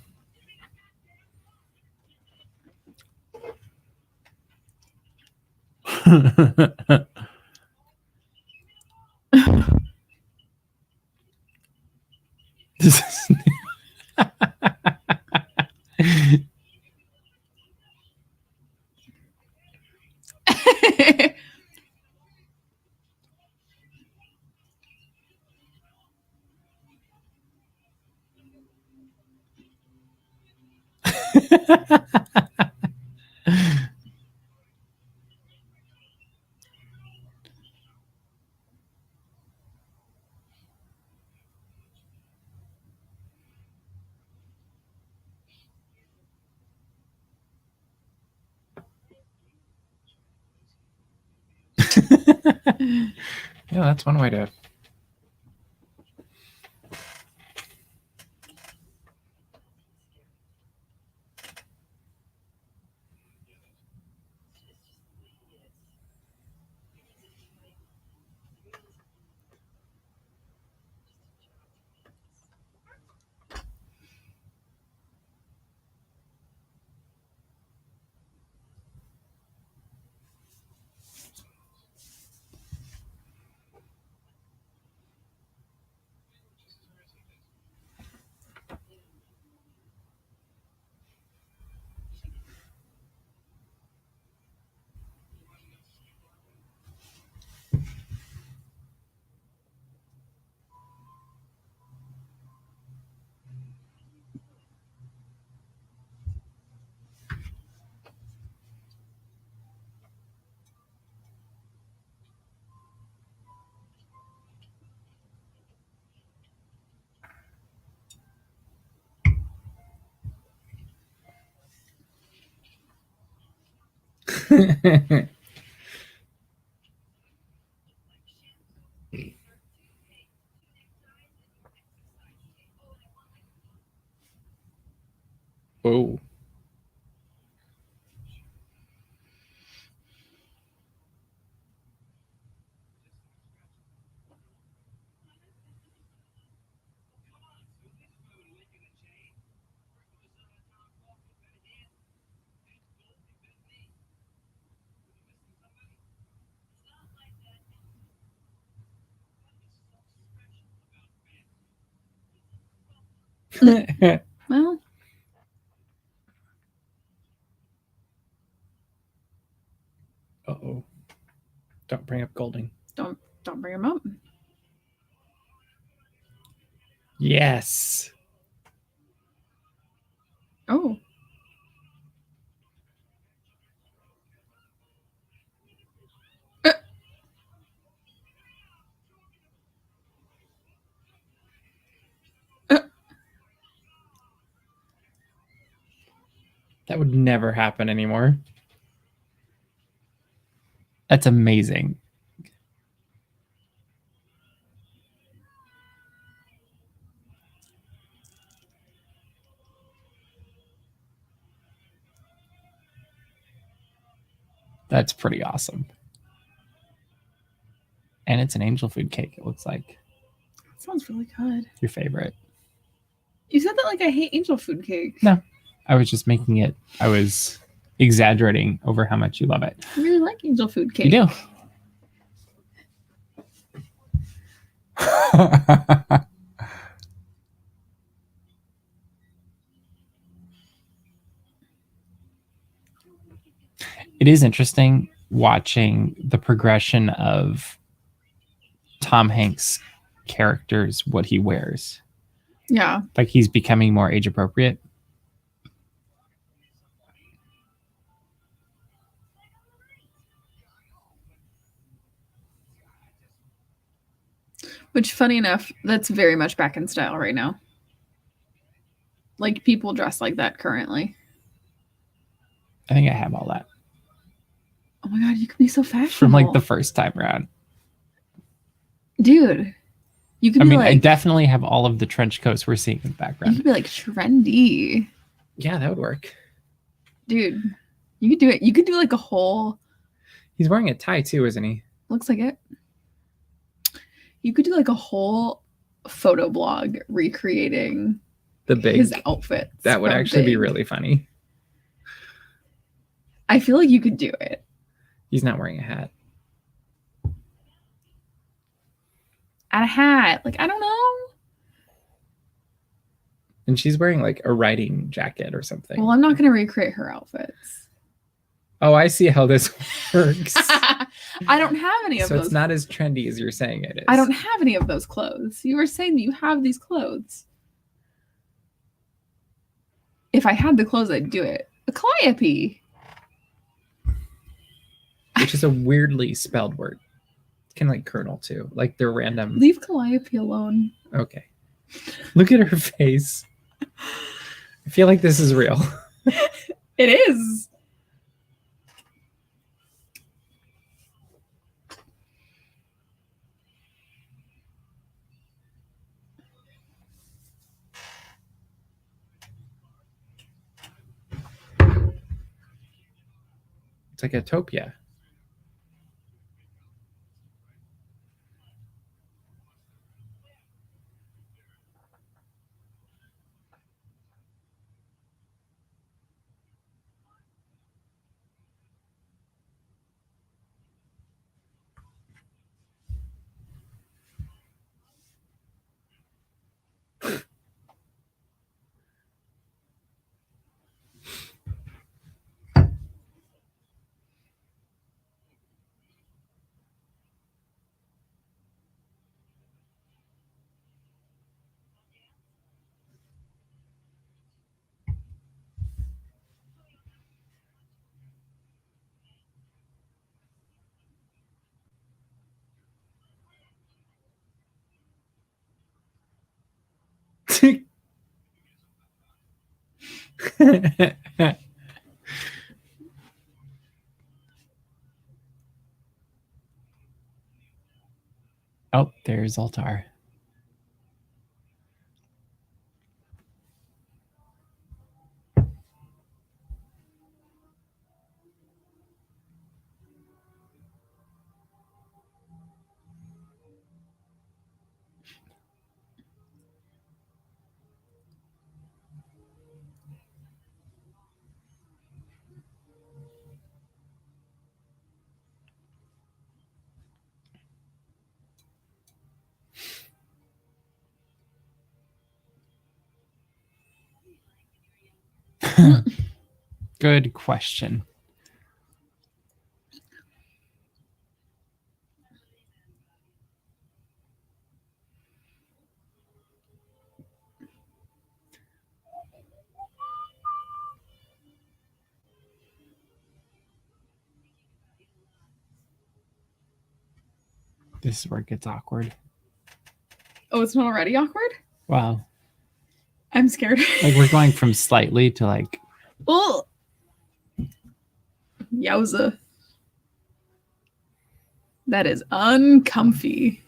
This is yeah, that's one way to. Oh. Well, Uh-oh. Don't bring up Golding. don't bring him up. Yes. Oh. That would never happen anymore. That's amazing. That's pretty awesome. And it's an angel food cake, it looks like. That sounds really good. Your favorite. You said that like I hate angel food cake. No, I was just making it. I was exaggerating over how much you love it. I really like angel food cake. You do. It is interesting watching the progression of Tom Hanks' characters, what he wears. Yeah. Like he's becoming more age appropriate. Which, funny enough, that's very much back in style right now. Like people dress like that currently. I think I have all that. Oh my god, you could be so fashionable. From like the first time around. Dude. You could I be mean, like, I definitely have all of the trench coats we're seeing in the you background. could be like trendy. Yeah, that would work. Dude. You could do it. You could do like a whole. He's wearing a tie too, isn't he? Looks like it. You could do like a whole photo blog recreating his outfits. That would actually be really funny. I feel like you could do it. He's not wearing a hat. Add a hat. Like, I don't know. And she's wearing like a riding jacket or something. Well, I'm not going to recreate her outfits. Oh, I see how this works. I don't have any of those. So it's not as trendy as you're saying it is. I don't have any of those clothes. You were saying that you have these clothes. If I had the clothes, I'd do it. A calliope. Which is a weirdly spelled word. Kind of like colonel too. Like they're random. Leave calliope alone. Okay. Look at her face. I feel like this is real. It is. It's like Utopia. Oh, there's Altar. Good question. This is where it gets awkward. Oh, it's not already awkward? Wow. I'm scared. Like we're going from slightly to like. Oh. Yowza. That is uncomfy.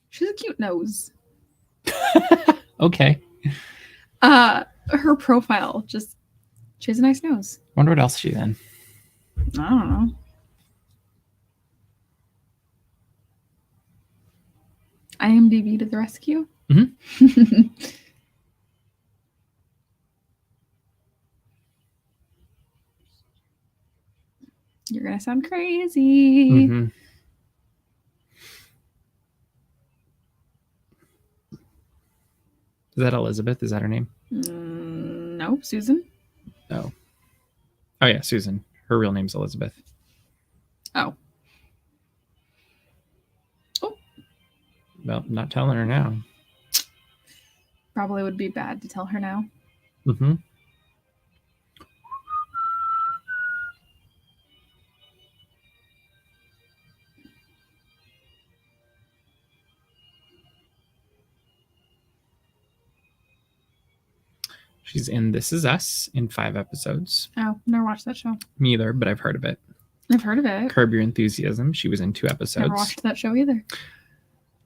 She's a cute nose. Okay. Her profile just, she has a nice nose. Wonder what else she's in. I don't know. IMDb to the rescue. Mm-hmm. You're gonna sound crazy. Mm-hmm. Is that Elizabeth? Is that her name? No, Susan. Oh. Oh yeah, Susan. Her real name's Elizabeth. Oh. Oh. Well, not telling her now. Probably would be bad to tell her now. Mm-hmm. She's in This Is Us in 5 episodes. Oh, never watched that show. Me either, but I've heard of it. I've heard of it. Curb Your Enthusiasm. She was in 2 episodes. Never watched that show either.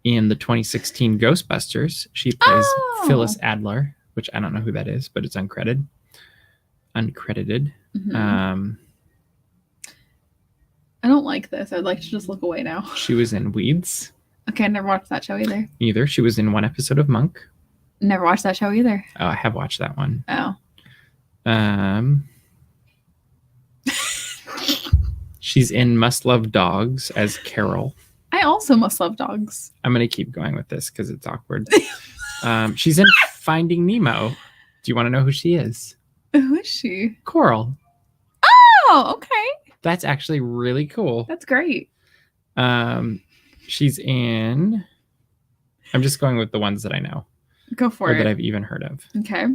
In the 2016 Ghostbusters, she plays Phyllis Adler, which I don't know who that is, but it's uncredited. I don't like this. I'd like to just look away now. She was in Weeds. Okay, I never watched that show either. Either. She was in one episode of Monk. Never watched that show either. Oh, I have watched that one. Oh. She's in Must Love Dogs as Carol. I also must love dogs. I'm going to keep going with this because it's awkward. She's in Finding Nemo. Do you want to know who she is? Who is she? Coral. Oh, okay. That's actually really cool. That's great. She's in... I'm just going with the ones that I know. Go for it. That I've even heard of. Okay.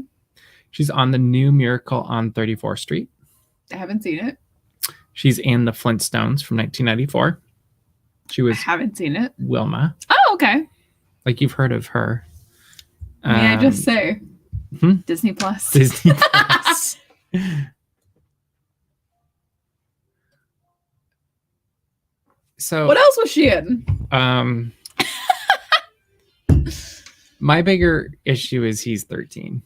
She's on The New Miracle on 34th Street. I haven't seen it. She's in The Flintstones from 1994. She was... I haven't seen it. Wilma. Oh, okay. Like you've heard of her. May I just say? Disney Plus. Disney Plus. So what else was she in? My bigger issue is he's 13.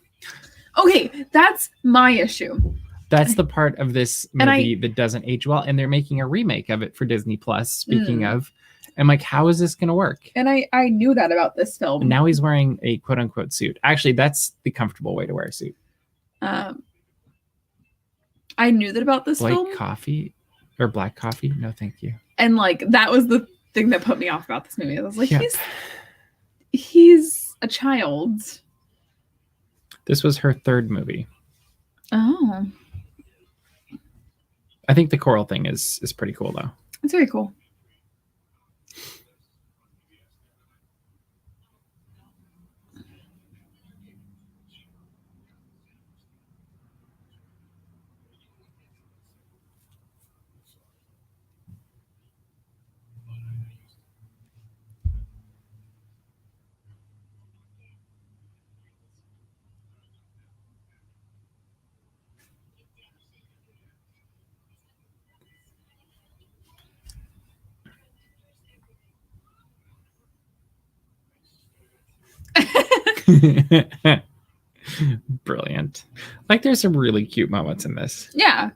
Okay, that's my issue. That's the part of this movie that doesn't age well, and they're making a remake of it for Disney Plus. Speaking of, I'm like, how is this going to work? And I knew that about this film. And now he's wearing a quote unquote suit. Actually, that's the comfortable way to wear a suit. I knew that about this film. Black coffee or black coffee? No, thank you. And like that was the thing that put me off about this movie. I was like, he's a child. This was her third movie. Oh. I think the Coral thing is pretty cool though. It's very cool. Brilliant. Like there's some really cute moments in this. Yeah.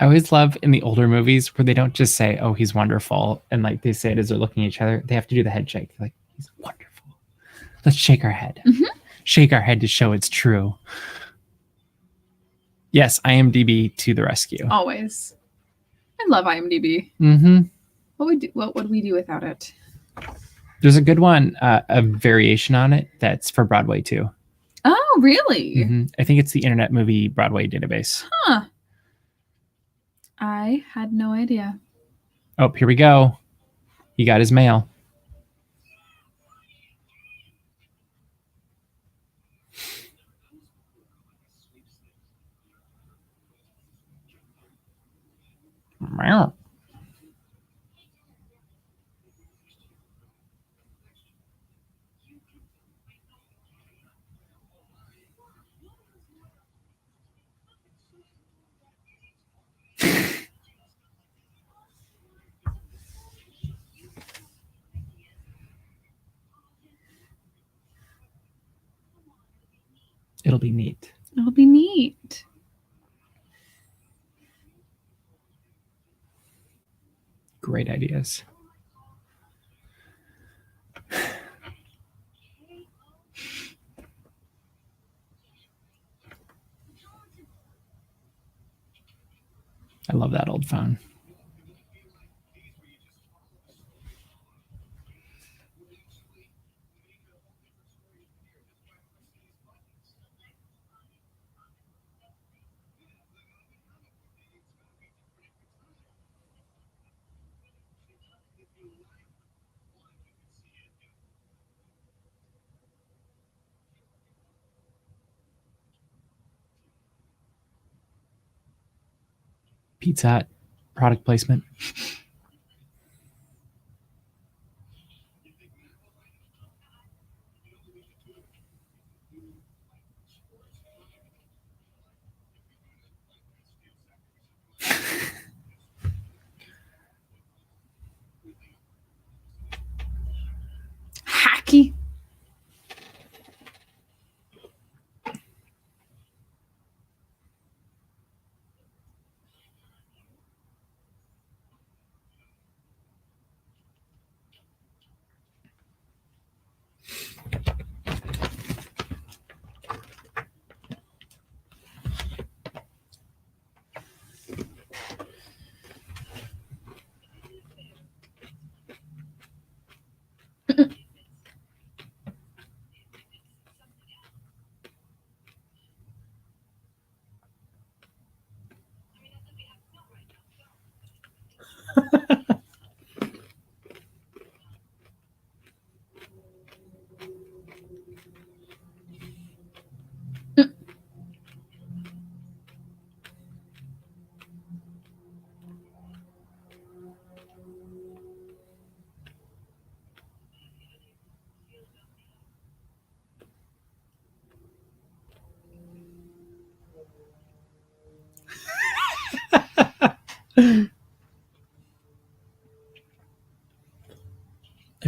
I always love in the older movies where they don't just say, oh, he's wonderful. And like they say it as they're looking at each other. They have to do the head shake. Like, he's wonderful. Let's shake our head. Shake our head to show it's true. Yes, IMDb to the rescue. Always. I love IMDb. What would we do without it? There's a good one, a variation on it that's for Broadway too. Oh, really? I think it's the Internet Movie Broadway Database. Huh. I had no idea. Oh, here we go. He got his mail. Meow. It'll be neat. It'll be neat. Great ideas. I love that old phone. Pizza Hut product placement.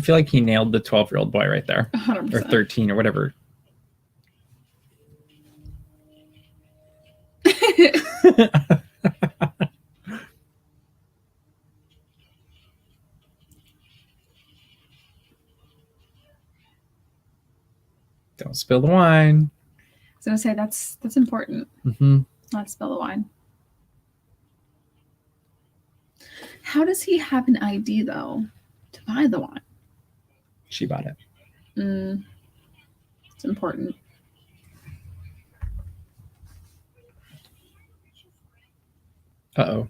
I feel like he nailed the 12-year-old boy right there. 100%. Or 13 or whatever. Don't spill the wine. I was gonna say that's important. Mm-hmm. Not spill the wine. How does he have an ID though to buy the wine? She bought it. It's important. Uh-oh.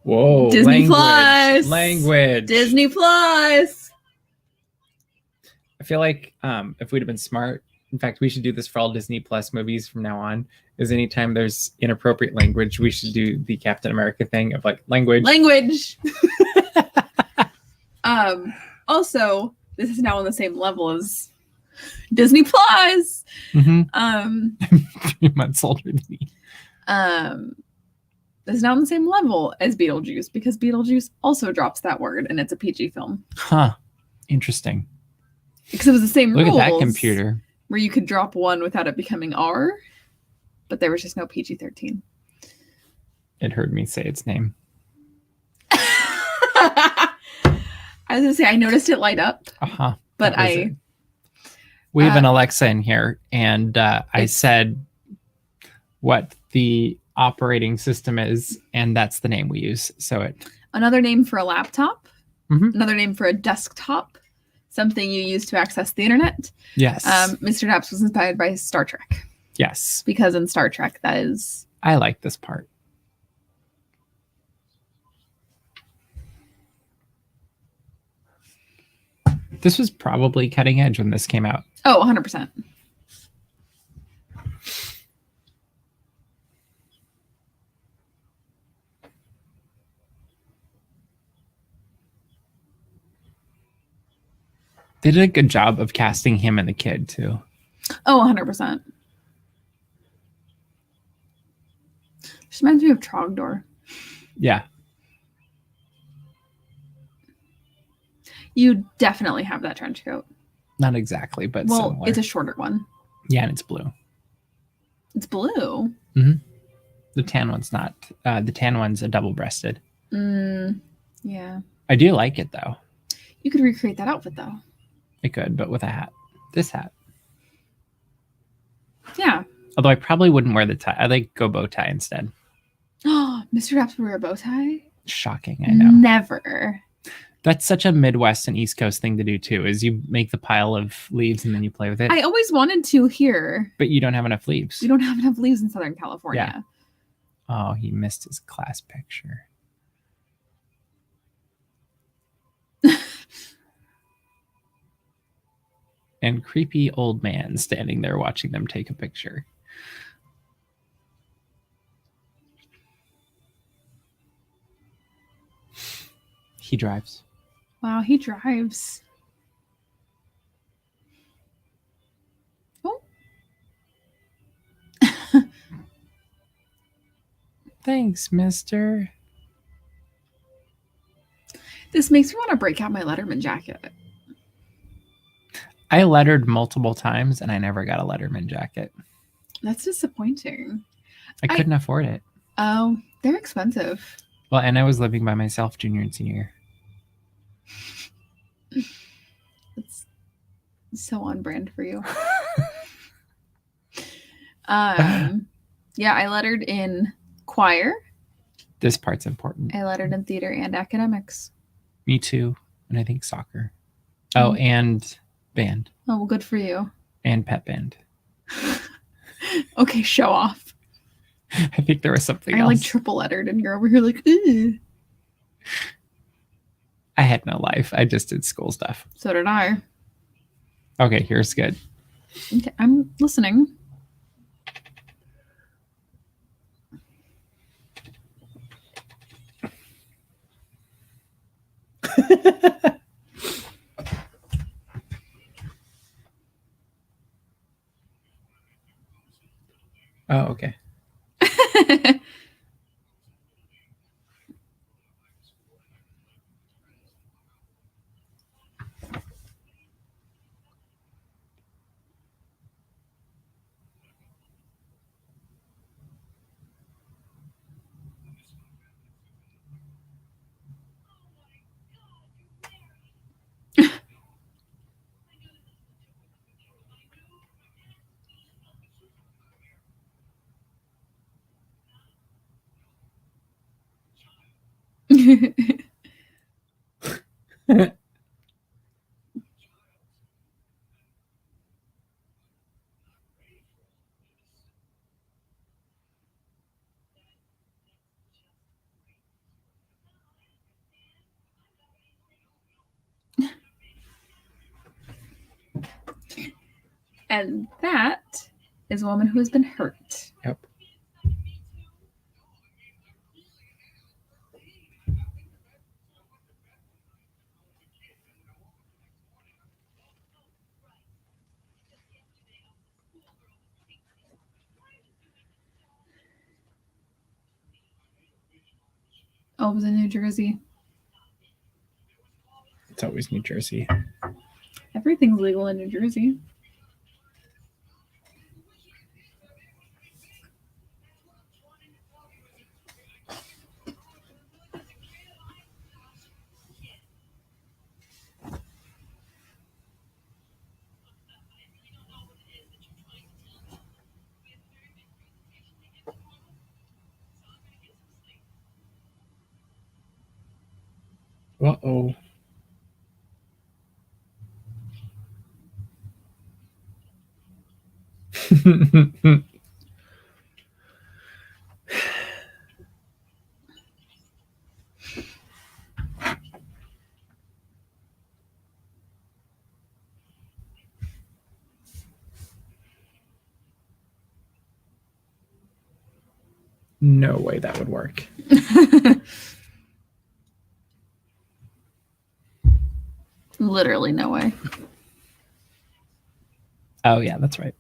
Whoa. Disney Language. Plus. Language. Disney Plus. I feel like if we'd have been smart, in fact, we should do this for all Disney Plus movies from now on, is anytime there's inappropriate language, we should do the Captain America thing of like language. Also, this is now on the same level as Disney Plus. Mm-hmm. 3 months older than me. This is now on the same level as Beetlejuice because Beetlejuice also drops that word and it's a PG film. Huh. Interesting. Because it was the same Look rules. at that computer. Where you could drop one without it becoming R, but there was just no PG-13. It heard me say its name. I was gonna say I noticed it light up. Uh-huh. But we have an Alexa in here, and I said what the operating system is, and that's the name we use. So another name for a laptop, mm-hmm. another name for a desktop, something you use to access the internet. Yes. Mr. DAPS was inspired by Star Trek. Yes. Because in Star Trek, that is... I like this part. This was probably cutting edge when this came out. Oh, 100%. They did a good job of casting him and the kid, too. Oh, 100%. Just reminds me of Trogdor. Yeah. You definitely have that trench coat. Not exactly, but well, similar. It's a shorter one. Yeah, and it's blue. It's blue? Mm-hmm. The tan one's not. The tan one's a double-breasted. Yeah. I do like it, though. You could recreate that outfit, though. I could, but with a hat. This hat. Yeah. Although I probably wouldn't wear the tie. I'd like go bow tie instead. Oh, Mr. DAPS would wear a bow tie? Shocking, I know. Never. That's such a Midwest and East Coast thing to do, too, is you make the pile of leaves and then you play with it. I always wanted to here. But you don't have enough leaves. We don't have enough leaves in Southern California. Yeah. Oh, he missed his class picture. And creepy old man standing there watching them take a picture. He drives. Wow, he drives. Oh. Thanks, mister. This makes me want to break out my Letterman jacket. I lettered multiple times and I never got a Letterman jacket. That's disappointing. I couldn't afford it. Oh, they're expensive. Well, and I was living by myself junior and senior year. It's so on brand for you. Yeah, I lettered in choir. This part's important. I lettered in theater and academics. Me too. And I think soccer. Oh, and band. Oh, well, good for you. And pep band. Okay, show off. I think there was something else. I like triple lettered and you're over here like, ugh. I had no life. I just did school stuff. So did I. Okay, here's good. Okay, I'm listening. Oh, okay. And that is a woman who has been hurt. Yep. Oh, it was in New Jersey. It's always New Jersey. Everything's legal in New Jersey. Uh-oh. No way that would work. Literally no way. Oh, yeah, that's right.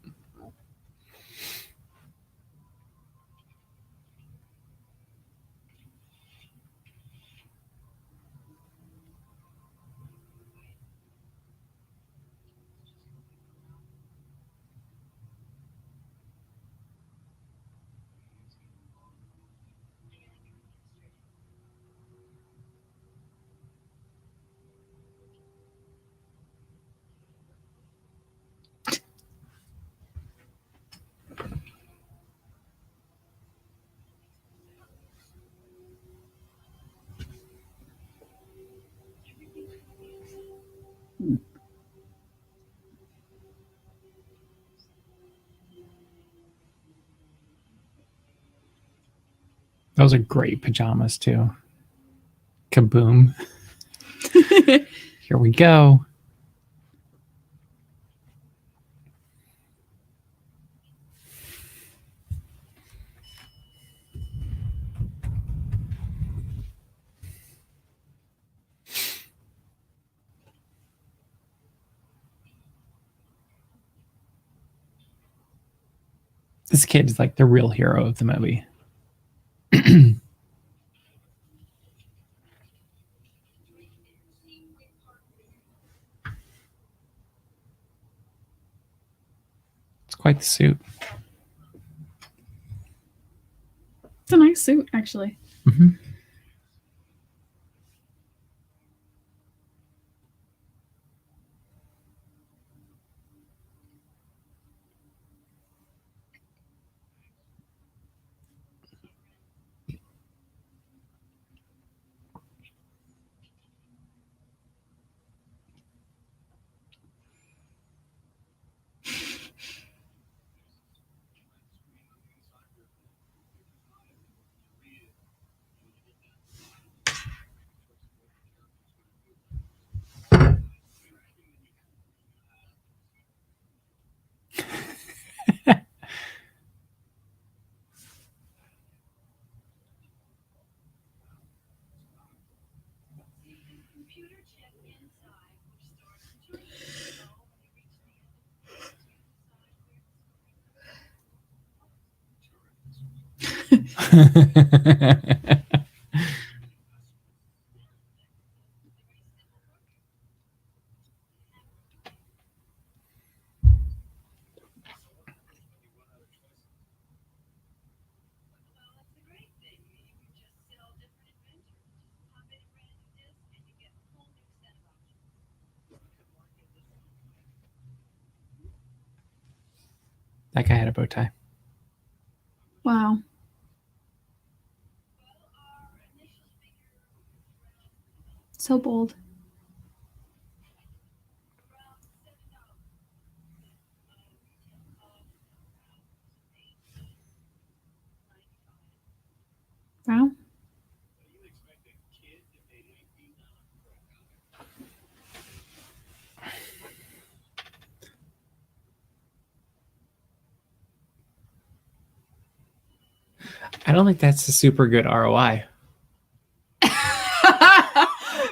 Those are great pajamas, too. Kaboom. Here we go. This kid is like the real hero of the movie. It's quite the suit. It's a nice suit, actually. Mm-hmm. That guy had a bow tie. Wow. So bold. Wow. I don't think that's a super good ROI.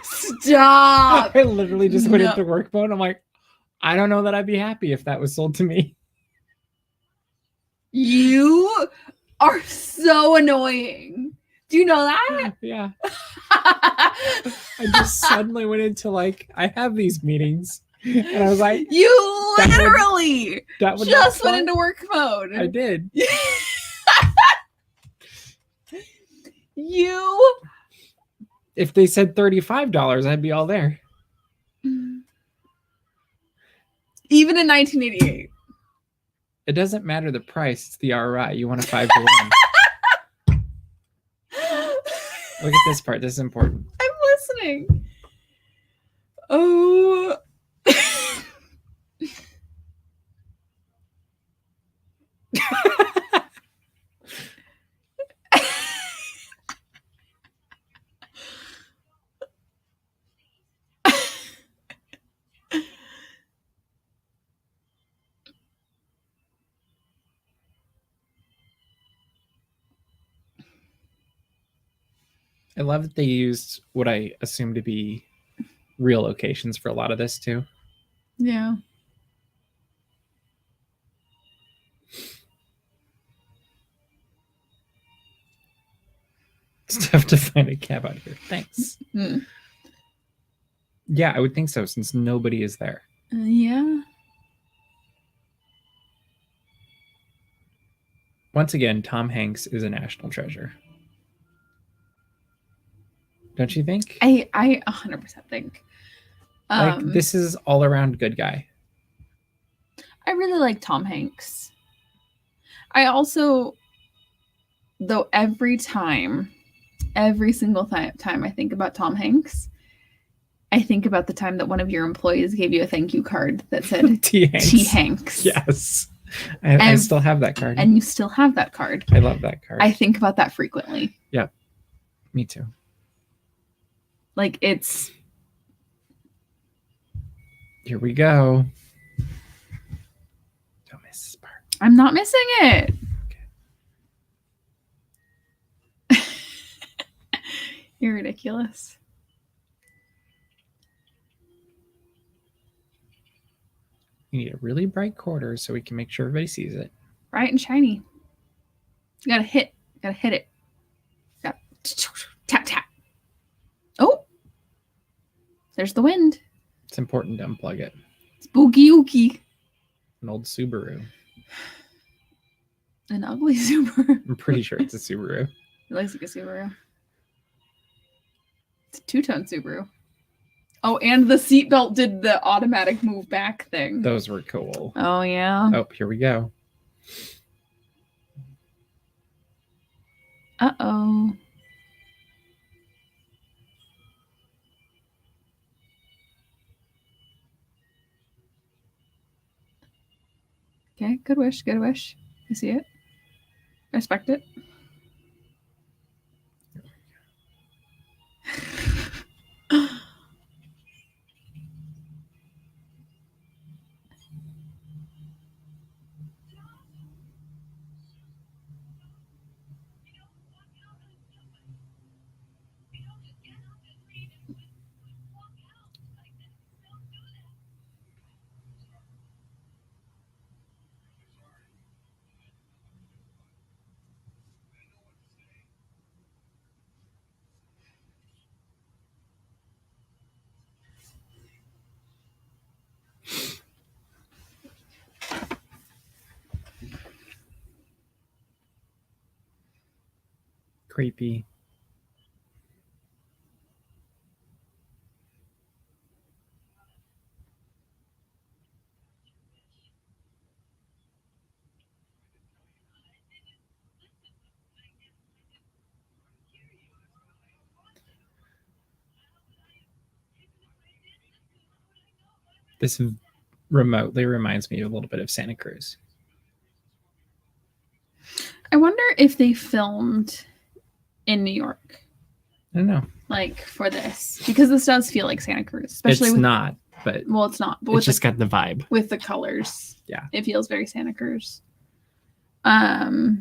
Stop. I literally just went No. into work mode. I'm like, I don't know that I'd be happy if that was sold to me. You are so annoying. Do you know that? Yeah. I just suddenly went into like, I have these meetings. And I was like, you that would- literally that would just not went fly. into work mode. I did. You. If they said $35, I'd be all there. Even in 1988. It doesn't matter the price, it's the ROI. You want a 5 to 1. Look at this part. This is important. I'm listening. Oh. I love that they used what I assume to be real locations for a lot of this too. Yeah. It's tough to find a cab out here. Thanks. Mm. Yeah, I would think so since nobody is there. Yeah. Once again, Tom Hanks is a national treasure. Don't you think? I 100% think. Like this is all around good guy. I really like Tom Hanks. I also, though, every single time I think about Tom Hanks, I think about the time that one of your employees gave you a thank you card that said T. Hanks. T. Hanks. Yes. I still have that card. And you still have that card. I love that card. I think about that frequently. Yeah. Me too. Like it's... Here we go. Don't miss this part. I'm not missing it. Okay. You're ridiculous. You need a really bright quarter so we can make sure everybody sees it. Bright and shiny. You gotta hit it. Tap, tap. Oh! There's the wind. It's important to unplug it. Spooky ooky. An old Subaru. An ugly Subaru. I'm pretty sure it's a Subaru. It looks like a Subaru. It's a two-tone Subaru. Oh, and the seatbelt did the automatic move back thing. Those were cool. Oh, yeah. Oh, here we go. Uh-oh. Okay, good wish, good wish. I see it. I respect it. creepy. This remotely reminds me a little bit of Santa Cruz. I wonder if they filmed in New York. I don't know. Like for this, because this does feel like Santa Cruz, especially it's with, not, but well, it's not, but it's just got the vibe with the colors. Yeah, it feels very Santa Cruz. But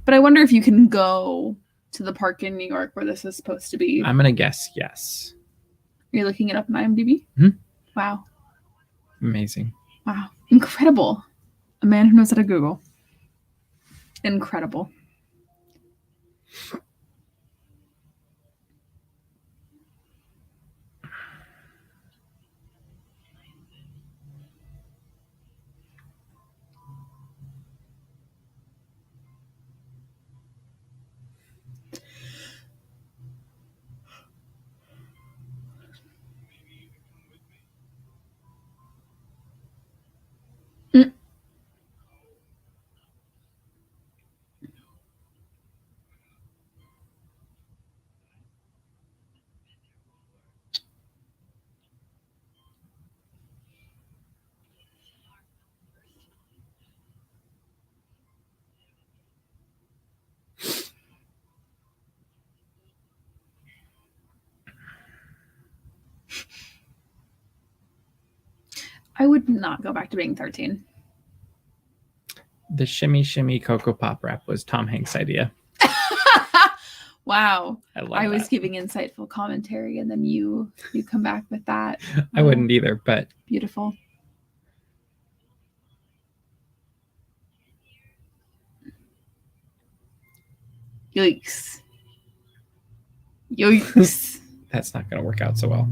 I wonder if you can go to the park in New York where this is supposed to be. I'm gonna guess yes. Are you looking it up on IMDb? Mm-hmm. Wow. Amazing. Wow. Incredible. A man who knows how to Google. Incredible. I would not go back to being 13. The shimmy shimmy Cocoa Pop rap was Tom Hanks' idea. Wow. I was giving insightful commentary and then you come back with that. I wouldn't either, but beautiful. Yikes. Yikes. That's not going to work out so well.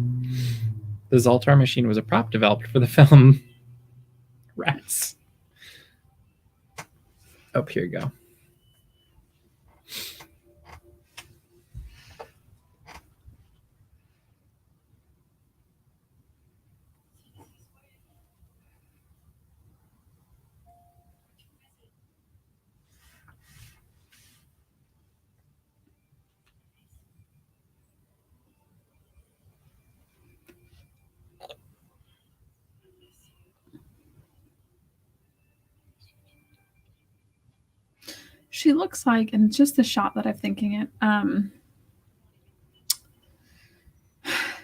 The Zoltar machine was a prop developed for the film Rats. Oh, here you go. She looks like, and just the shot that I'm thinking it,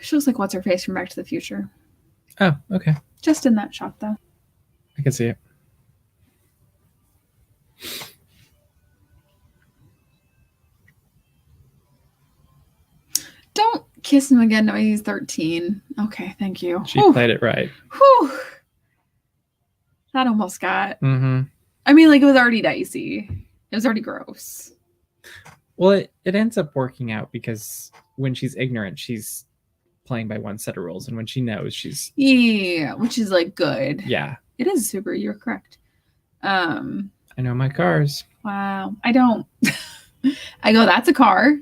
she looks like what's her face from Back to the Future. Oh, okay. Just in that shot, though. I can see it. Don't kiss him again knowing he's 13. Okay, thank you. She played it right. Whew. That almost got. Mm-hmm. I mean, like, it was already dicey. It was already gross. Well, it ends up working out because when she's ignorant, she's playing by one set of rules, and when she knows, she's which is like good. Yeah, it is super. You're correct. I know my cars. Wow, I don't. I go, that's a car.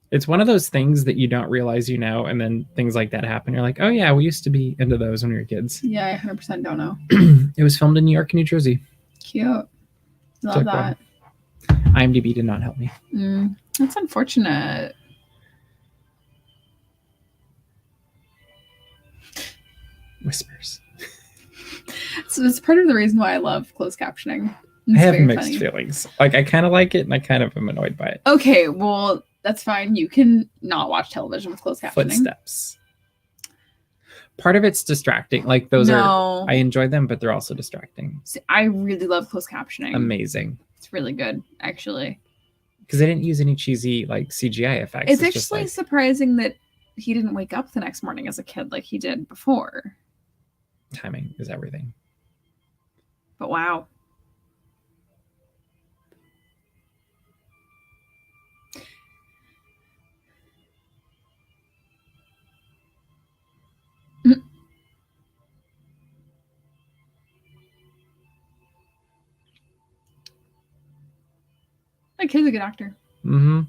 It's one of those things that you don't realize you know, and then things like that happen. You're like, oh yeah, we used to be into those when we were kids. Yeah, I 100% don't know. It was filmed in New York and New Jersey. Cute. Love that. IMDb did not help me. That's unfortunate. Whispers. So it's part of the reason why I love closed captioning. I have mixed feelings. Like, I kind of like it, and I kind of am annoyed by it. Okay, well, that's fine. You can not watch television with closed captioning. Footsteps. Part of it's distracting. Like, those are, I enjoy them, but they're also distracting. See, I really love closed captioning. Amazing. It's really good, actually. Because they didn't use any cheesy, like, CGI effects. It's actually like, surprising that he didn't wake up the next morning as a kid like he did before. Timing is everything. But wow. My kid's a good actor. Mm-hmm.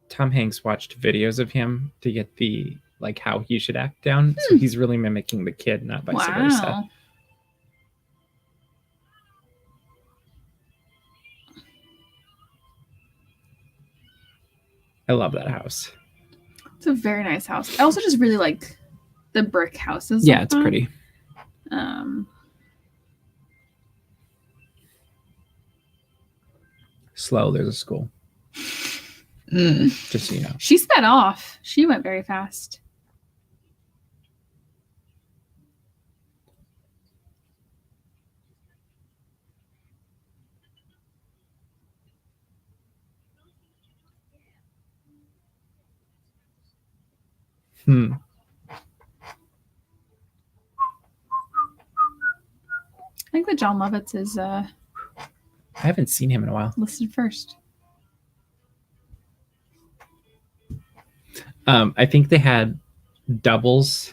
Tom Hanks watched videos of him to get the like how he should act down. So he's really mimicking the kid, not vice versa. Wow. I love that house. It's a very nice house. I also just really like the brick houses. Yeah, it's pretty. Slow, there's a school. Just so you know. She sped off. She went very fast. I think that John Lovitz is I haven't seen him in a while. listed first. I think they had doubles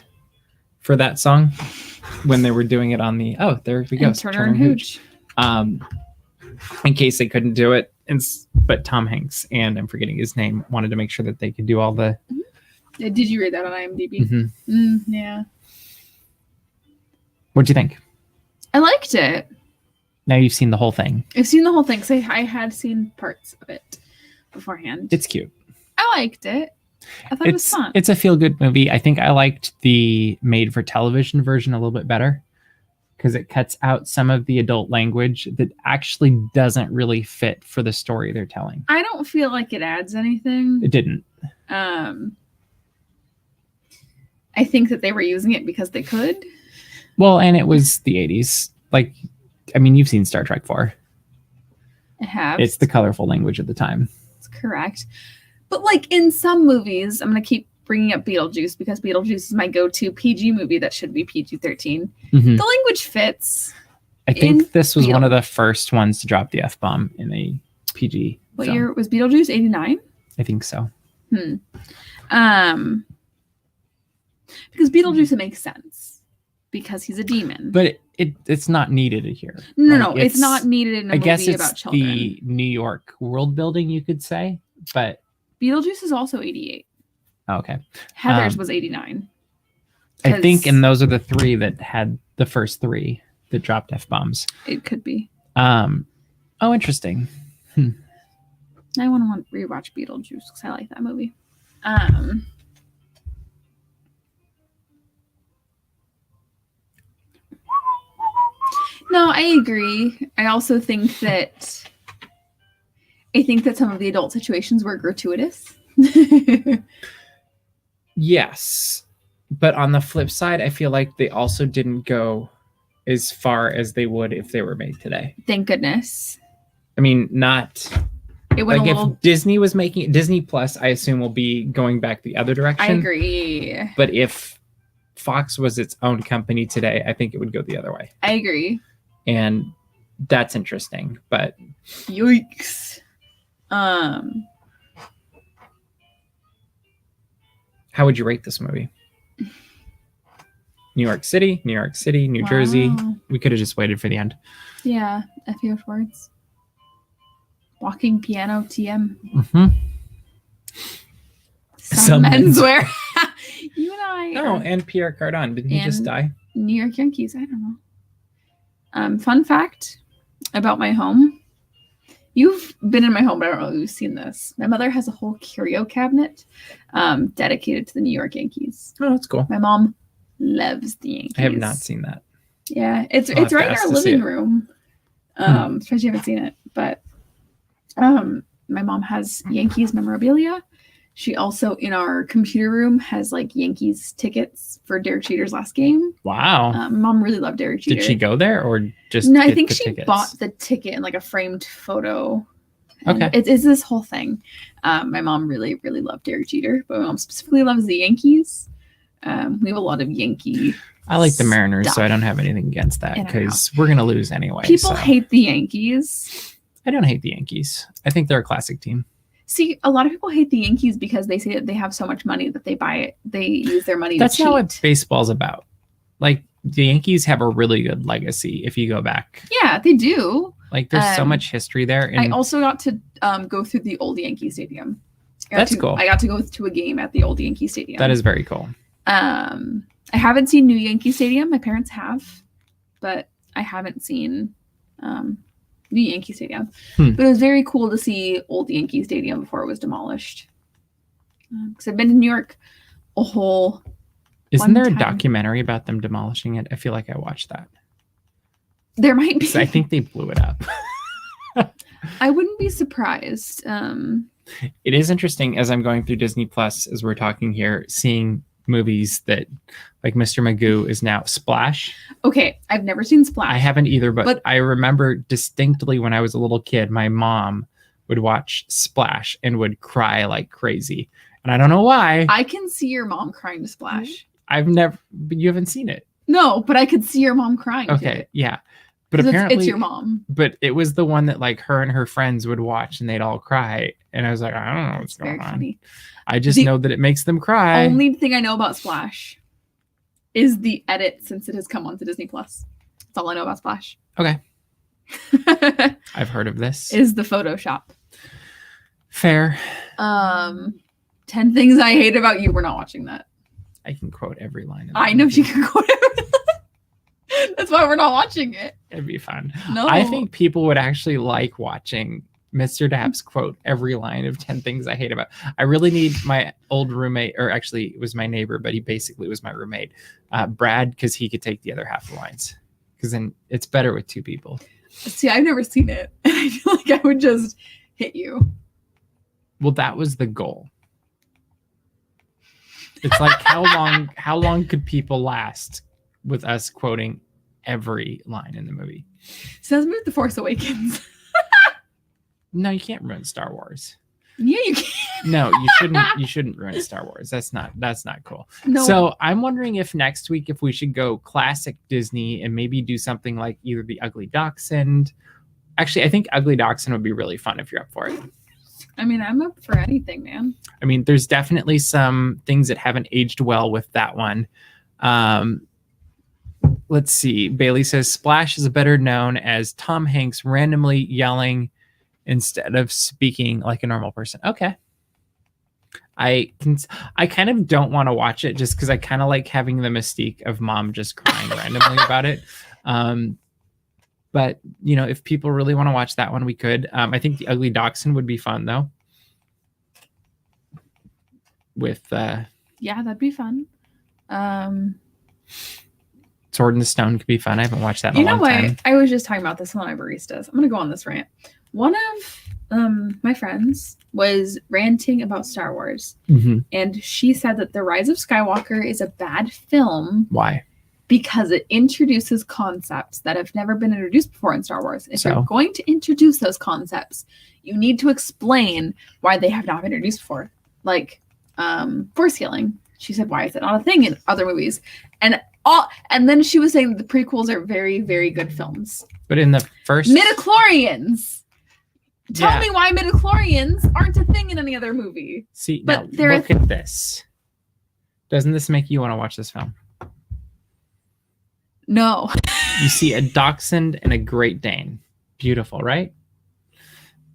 for that song when they were doing it on the there we go. Turner and Hooch. In case they couldn't do it. But Tom Hanks and I'm forgetting his name wanted to make sure that they could do all the Did you read that on IMDb? Mm-hmm. Yeah. What'd you think? I liked it. Now you've seen the whole thing. I've seen the whole thing. So I had seen parts of it beforehand. It's cute. I liked it. I thought it was fun. It's a feel-good movie. I think I liked the made-for-television version a little bit better because it cuts out some of the adult language that actually doesn't really fit for the story they're telling. I don't feel like it adds anything. It didn't. I think that they were using it because they could. Well, and it was the 80s. Like, I mean, you've seen Star Trek 4. I have. It's the colorful language of the time. That's correct. But like in some movies, I'm going to keep bringing up Beetlejuice because Beetlejuice is my go-to PG movie that should be PG-13. Mm-hmm. The language fits. I think this was one of the first ones to drop the F-bomb in a PG What film. year was Beetlejuice? 89? I think so. Because Beetlejuice, it makes sense because he's a demon. But it's not needed here. No, it's not needed in a movie about children. The New York world building, you could say, but Beetlejuice is also 88. Okay. Heathers was 89. I think, and those are the three that had the first three that dropped F-bombs. It could be. Oh, interesting. I want to rewatch Beetlejuice because I like that movie. No, I agree. I also think that some of the adult situations were gratuitous. Yes. But on the flip side, I feel like they also didn't go as far as they would if they were made today. Thank goodness. I mean, not... It went like a little... if Disney was making it, Disney Plus, I assume will be going back the other direction. I agree. But if Fox was its own company today, I think it would go the other way. I agree. And that's interesting. But yikes. How would you rate this movie? New York City, New Jersey. We could have just waited for the end. Yeah, a few words. Walking piano TM. Mm-hmm. Some menswear. You and I. No, and Pierre Cardin. Didn't he just die? New York Yankees. I don't know. Fun fact about my home. You've been in my home, but I don't know if you've seen this. My mother has a whole curio cabinet dedicated to the New York Yankees. Oh, that's cool. My mom loves the Yankees. I have not seen that. Yeah, it's right in our living room. Especially if you haven't seen it. But my mom has Yankees memorabilia. She also, in our computer room, has like Yankees tickets for Derek Jeter's last game. Wow. Mom really loved Derek Jeter. Did she go there or just No, I think she tickets? bought the ticket in like a framed photo. Okay. It's this whole thing. My mom really, really loved Derek Jeter, but my mom specifically loves the Yankees. We have a lot of Yankee. I like the Mariners, stuff so I don't have anything against that because we're going to lose anyway. People hate the Yankees. I don't hate the Yankees. I think they're a classic team. See, a lot of people hate the Yankees because they say that they have so much money that they buy it. They use their money That's to cheat. not what baseball's about. Like, the Yankees have a really good legacy if you go back. Yeah, they do. Like there's so much history there. And I also got to go through the old Yankee Stadium. That's cool. I got to go to a game at the old Yankee Stadium. That is very cool. I haven't seen new Yankee Stadium. My parents have, but I haven't seen new Yankee Stadium. But it was very cool to see old Yankee Stadium before it was demolished. Because I've been to New York a whole. Isn't there a documentary about them demolishing it? I feel like I watched that. There might be. I think they blew it up. I wouldn't be surprised. It is interesting as I'm going through Disney Plus, as we're talking here, seeing movies that, like Mr. Magoo is now Splash. Okay, I've never seen Splash. I haven't either, but I remember distinctly when I was a little kid, my mom would watch Splash and would cry like crazy. And I don't know why. I can see your mom crying to Splash. But you haven't seen it. No, but I could see your mom crying. Okay, yeah. But apparently it's your mom. But it was the one that like her and her friends would watch and they'd all cry. And I was like, I don't know what's going on. Funny. I just know that it makes them cry. Only thing I know about Splash is the edit since it has come onto Disney Plus. That's all I know about Splash. Okay. I've heard of this. Is the Photoshop. Fair. 10 Things I Hate About You. We're not watching that. I can quote every line. I know you can quote every line. That's why we're not watching it. It'd be fun. No. I think people would actually like watching Mr. Daps quote every line of 10 Things I Hate About. I really need my old roommate, or actually it was my neighbor, but he basically was my roommate, Brad, because he could take the other half of the lines. Because then it's better with two people. See, I've never seen it. And I feel like I would just hit you. Well, that was the goal. It's like how long could people last with us quoting every line in the movie? So let's move The Force Awakens. No, you can't ruin Star Wars. Yeah, you can. No, you shouldn't ruin Star Wars. That's not cool. No. So I'm wondering if next week if we should go classic Disney and maybe do something like either The Ugly Dachshund. Actually, I think Ugly Dachshund would be really fun if you're up for it. I mean, I'm up for anything, man. I mean, there's definitely some things that haven't aged well with that one. Let's see. Bailey says Splash is better known as Tom Hanks randomly yelling instead of speaking like a normal person. Okay. I kind of don't want to watch it just because I kind of like having the mystique of mom just crying randomly about it. But, you know, if people really want to watch that one, we could. I think The Ugly Dachshund would be fun, though. With yeah, that'd be fun. Sword in the Stone could be fun. I haven't watched that in a long time. You know what? I was just talking about this one at Baristas. I'm going to go on this rant. One of my friends was ranting about Star Wars. Mm-hmm. And she said that The Rise of Skywalker is a bad film. Why? Because it introduces concepts that have never been introduced before in Star Wars. If you're going to introduce those concepts, you need to explain why they have not been introduced before. Like force healing. She said, why is it not a thing in other movies? And then she was saying that the prequels are very, very good films. But in the first... Midichlorians! Tell me why midichlorians aren't a thing in any other movie. See, but now, look at this. Doesn't this make you want to watch this film? No. You see a dachshund and a Great Dane. Beautiful, right?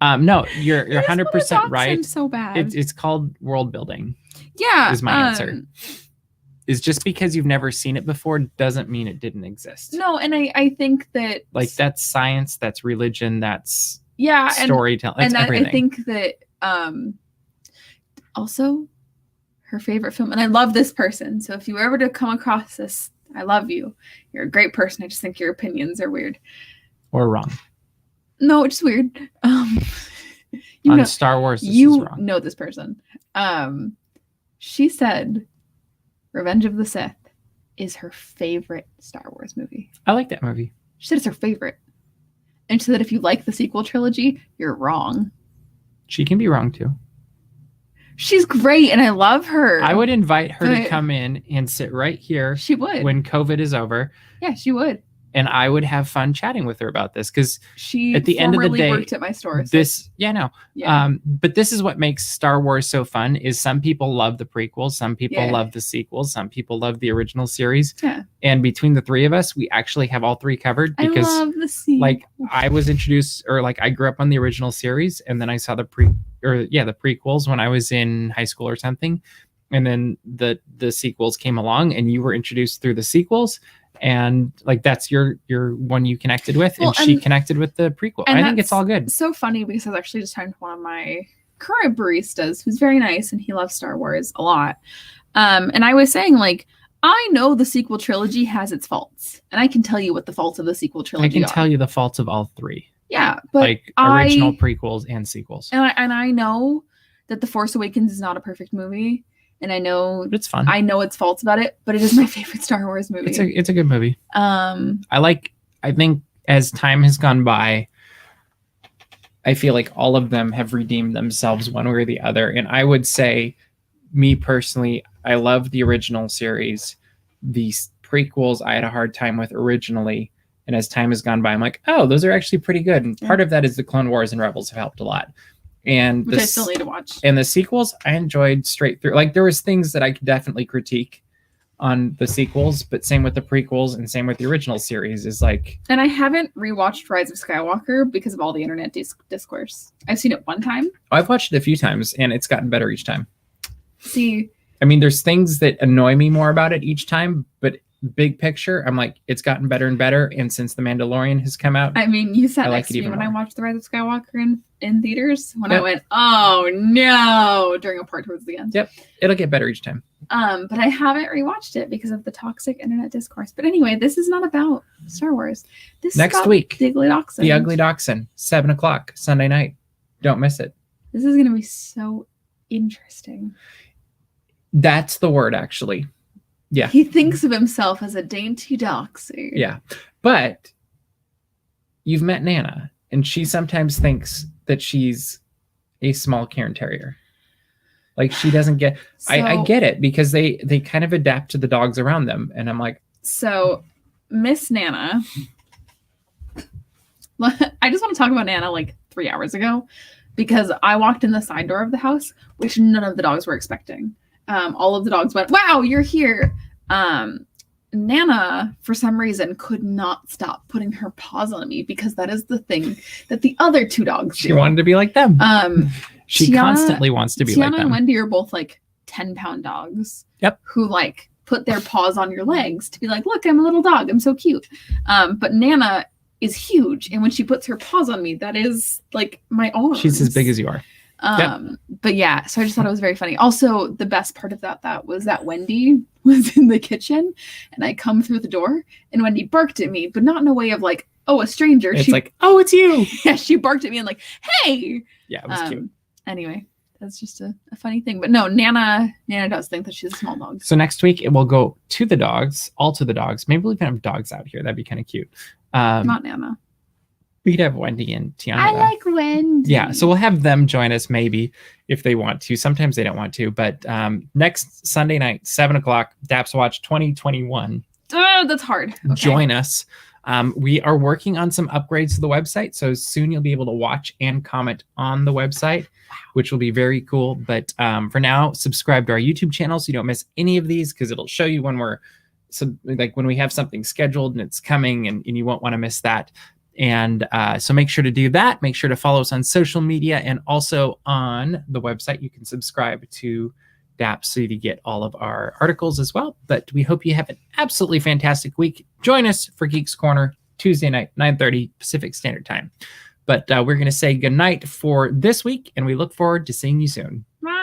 No, you're 100% right. So bad. It's called world building. Yeah. Is my answer. Is just because you've never seen it before doesn't mean it didn't exist. No, and I think that like that's science, that's religion, that's storytelling. And everything. I think that also her favorite film, and I love this person. So if you were ever to come across this, I love you. You're a great person. I just think your opinions are weird. Or wrong. No, it's just weird. Star Wars, this is wrong. Know this person. She said Revenge of the Sith is her favorite Star Wars movie. I like that movie. She said it's her favorite. And she said if you like the sequel trilogy, you're wrong. She can be wrong too. She's great and I love her. I would invite her to come in and sit right here. She would. When COVID is over. Yeah, she would. and I would have fun chatting with her about this because she at the end of the day worked at my store. So but this is what makes Star Wars so fun is some people love the prequels, some people love the sequels, some people love the original series. Yeah. And between the three of us, we actually have all three covered because I love the sequel. like I was introduced or like I grew up on the original series and then I saw the prequels when I was in high school or something. And then the sequels came along and you were introduced through the sequels. And like that's your one you connected with, and she connected with the prequel. I think it's all good. So funny because I was actually just talking to one of my current baristas who's very nice and he loves Star Wars a lot. And I was saying like I know the sequel trilogy has its faults, and I can tell you what the faults of the sequel trilogy are. I can tell you the faults of all three. Yeah, but like original prequels and sequels. And I know that The Force Awakens is not a perfect movie. And I know it's fun. I know its faults about it, but it is my favorite Star Wars movie. It's a good movie. I think as time has gone by, I feel like all of them have redeemed themselves one way or the other. And I would say, me personally, I love the original series. The prequels I had a hard time with originally. And as time has gone by, I'm like, oh, those are actually pretty good. And part of that is the Clone Wars and Rebels have helped a lot. And which I still need to watch. And the sequels I enjoyed straight through. Like there was things that I could definitely critique on the sequels, but same with the prequels and same with the original series is like. And I haven't rewatched Rise of Skywalker because of all the internet discourse. I've seen it one time. I've watched it a few times and it's gotten better each time. See, I mean, there's things that annoy me more about it each time, but big picture, I'm like, it's gotten better and better. And since The Mandalorian has come out, I mean, you sat next to me when I watched The Rise of Skywalker in theaters when I went, oh no, during a part towards the end. Yep, it'll get better each time. But I haven't rewatched it because of the toxic internet discourse. But anyway, this is not about Star Wars. This next week, The Ugly Dachshund. The Ugly Dachshund, 7:00 Sunday night. Don't miss it. This is gonna be so interesting. That's the word, actually. Yeah. He thinks of himself as a dainty dachshund. Yeah. But you've met Nana, and she sometimes thinks that she's a small Cairn Terrier. Like she doesn't get I get it because they kind of adapt to the dogs around them. And I'm like, so Miss Nana. I just want to talk about Nana like 3 hours ago because I walked in the side door of the house, which none of the dogs were expecting. All of the dogs went, wow, you're here. Nana, for some reason, could not stop putting her paws on me because that is the thing that the other two dogs do. She wanted to be like them. She constantly wants to be like them. Tiana and Wendy are both like 10-pound dogs. Yep. Who like put their paws on your legs to be like, look, I'm a little dog. I'm so cute. But Nana is huge. And when she puts her paws on me, that is like my arms. She's as big as you are. But yeah, so I just thought it was very funny. Also, the best part of that was that Wendy was in the kitchen and I come through the door and Wendy barked at me, but not in a way of like, oh, a stranger. It's like, oh, it's you. Yeah, she barked at me and like, hey. Yeah, it was cute. Anyway, that's just a funny thing. But no, Nana does think that she's a small dog. So next week it will go to the dogs, all to the dogs. Maybe we can have dogs out here. That'd be kind of cute. Not Nana. We could have Wendy and Tiana. I like Wendy. Yeah, so we'll have them join us maybe if they want to. Sometimes they don't want to, but next Sunday night, 7:00, DAPS Watch 2021. That's hard. Okay. Join us. We are working on some upgrades to the website, so soon you'll be able to watch and comment on the website, which will be very cool. But for now, subscribe to our YouTube channel so you don't miss any of these because it'll show you when when we have something scheduled and it's coming, and you won't want to miss that. And so make sure to do that. Make sure to follow us on social media and also on the website. You can subscribe to DAPS so you get all of our articles as well. But we hope you have an absolutely fantastic week. Join us for Geeks Corner Tuesday night, 9:30 Pacific Standard Time. But we're going to say goodnight for this week, and we look forward to seeing you soon. Bye.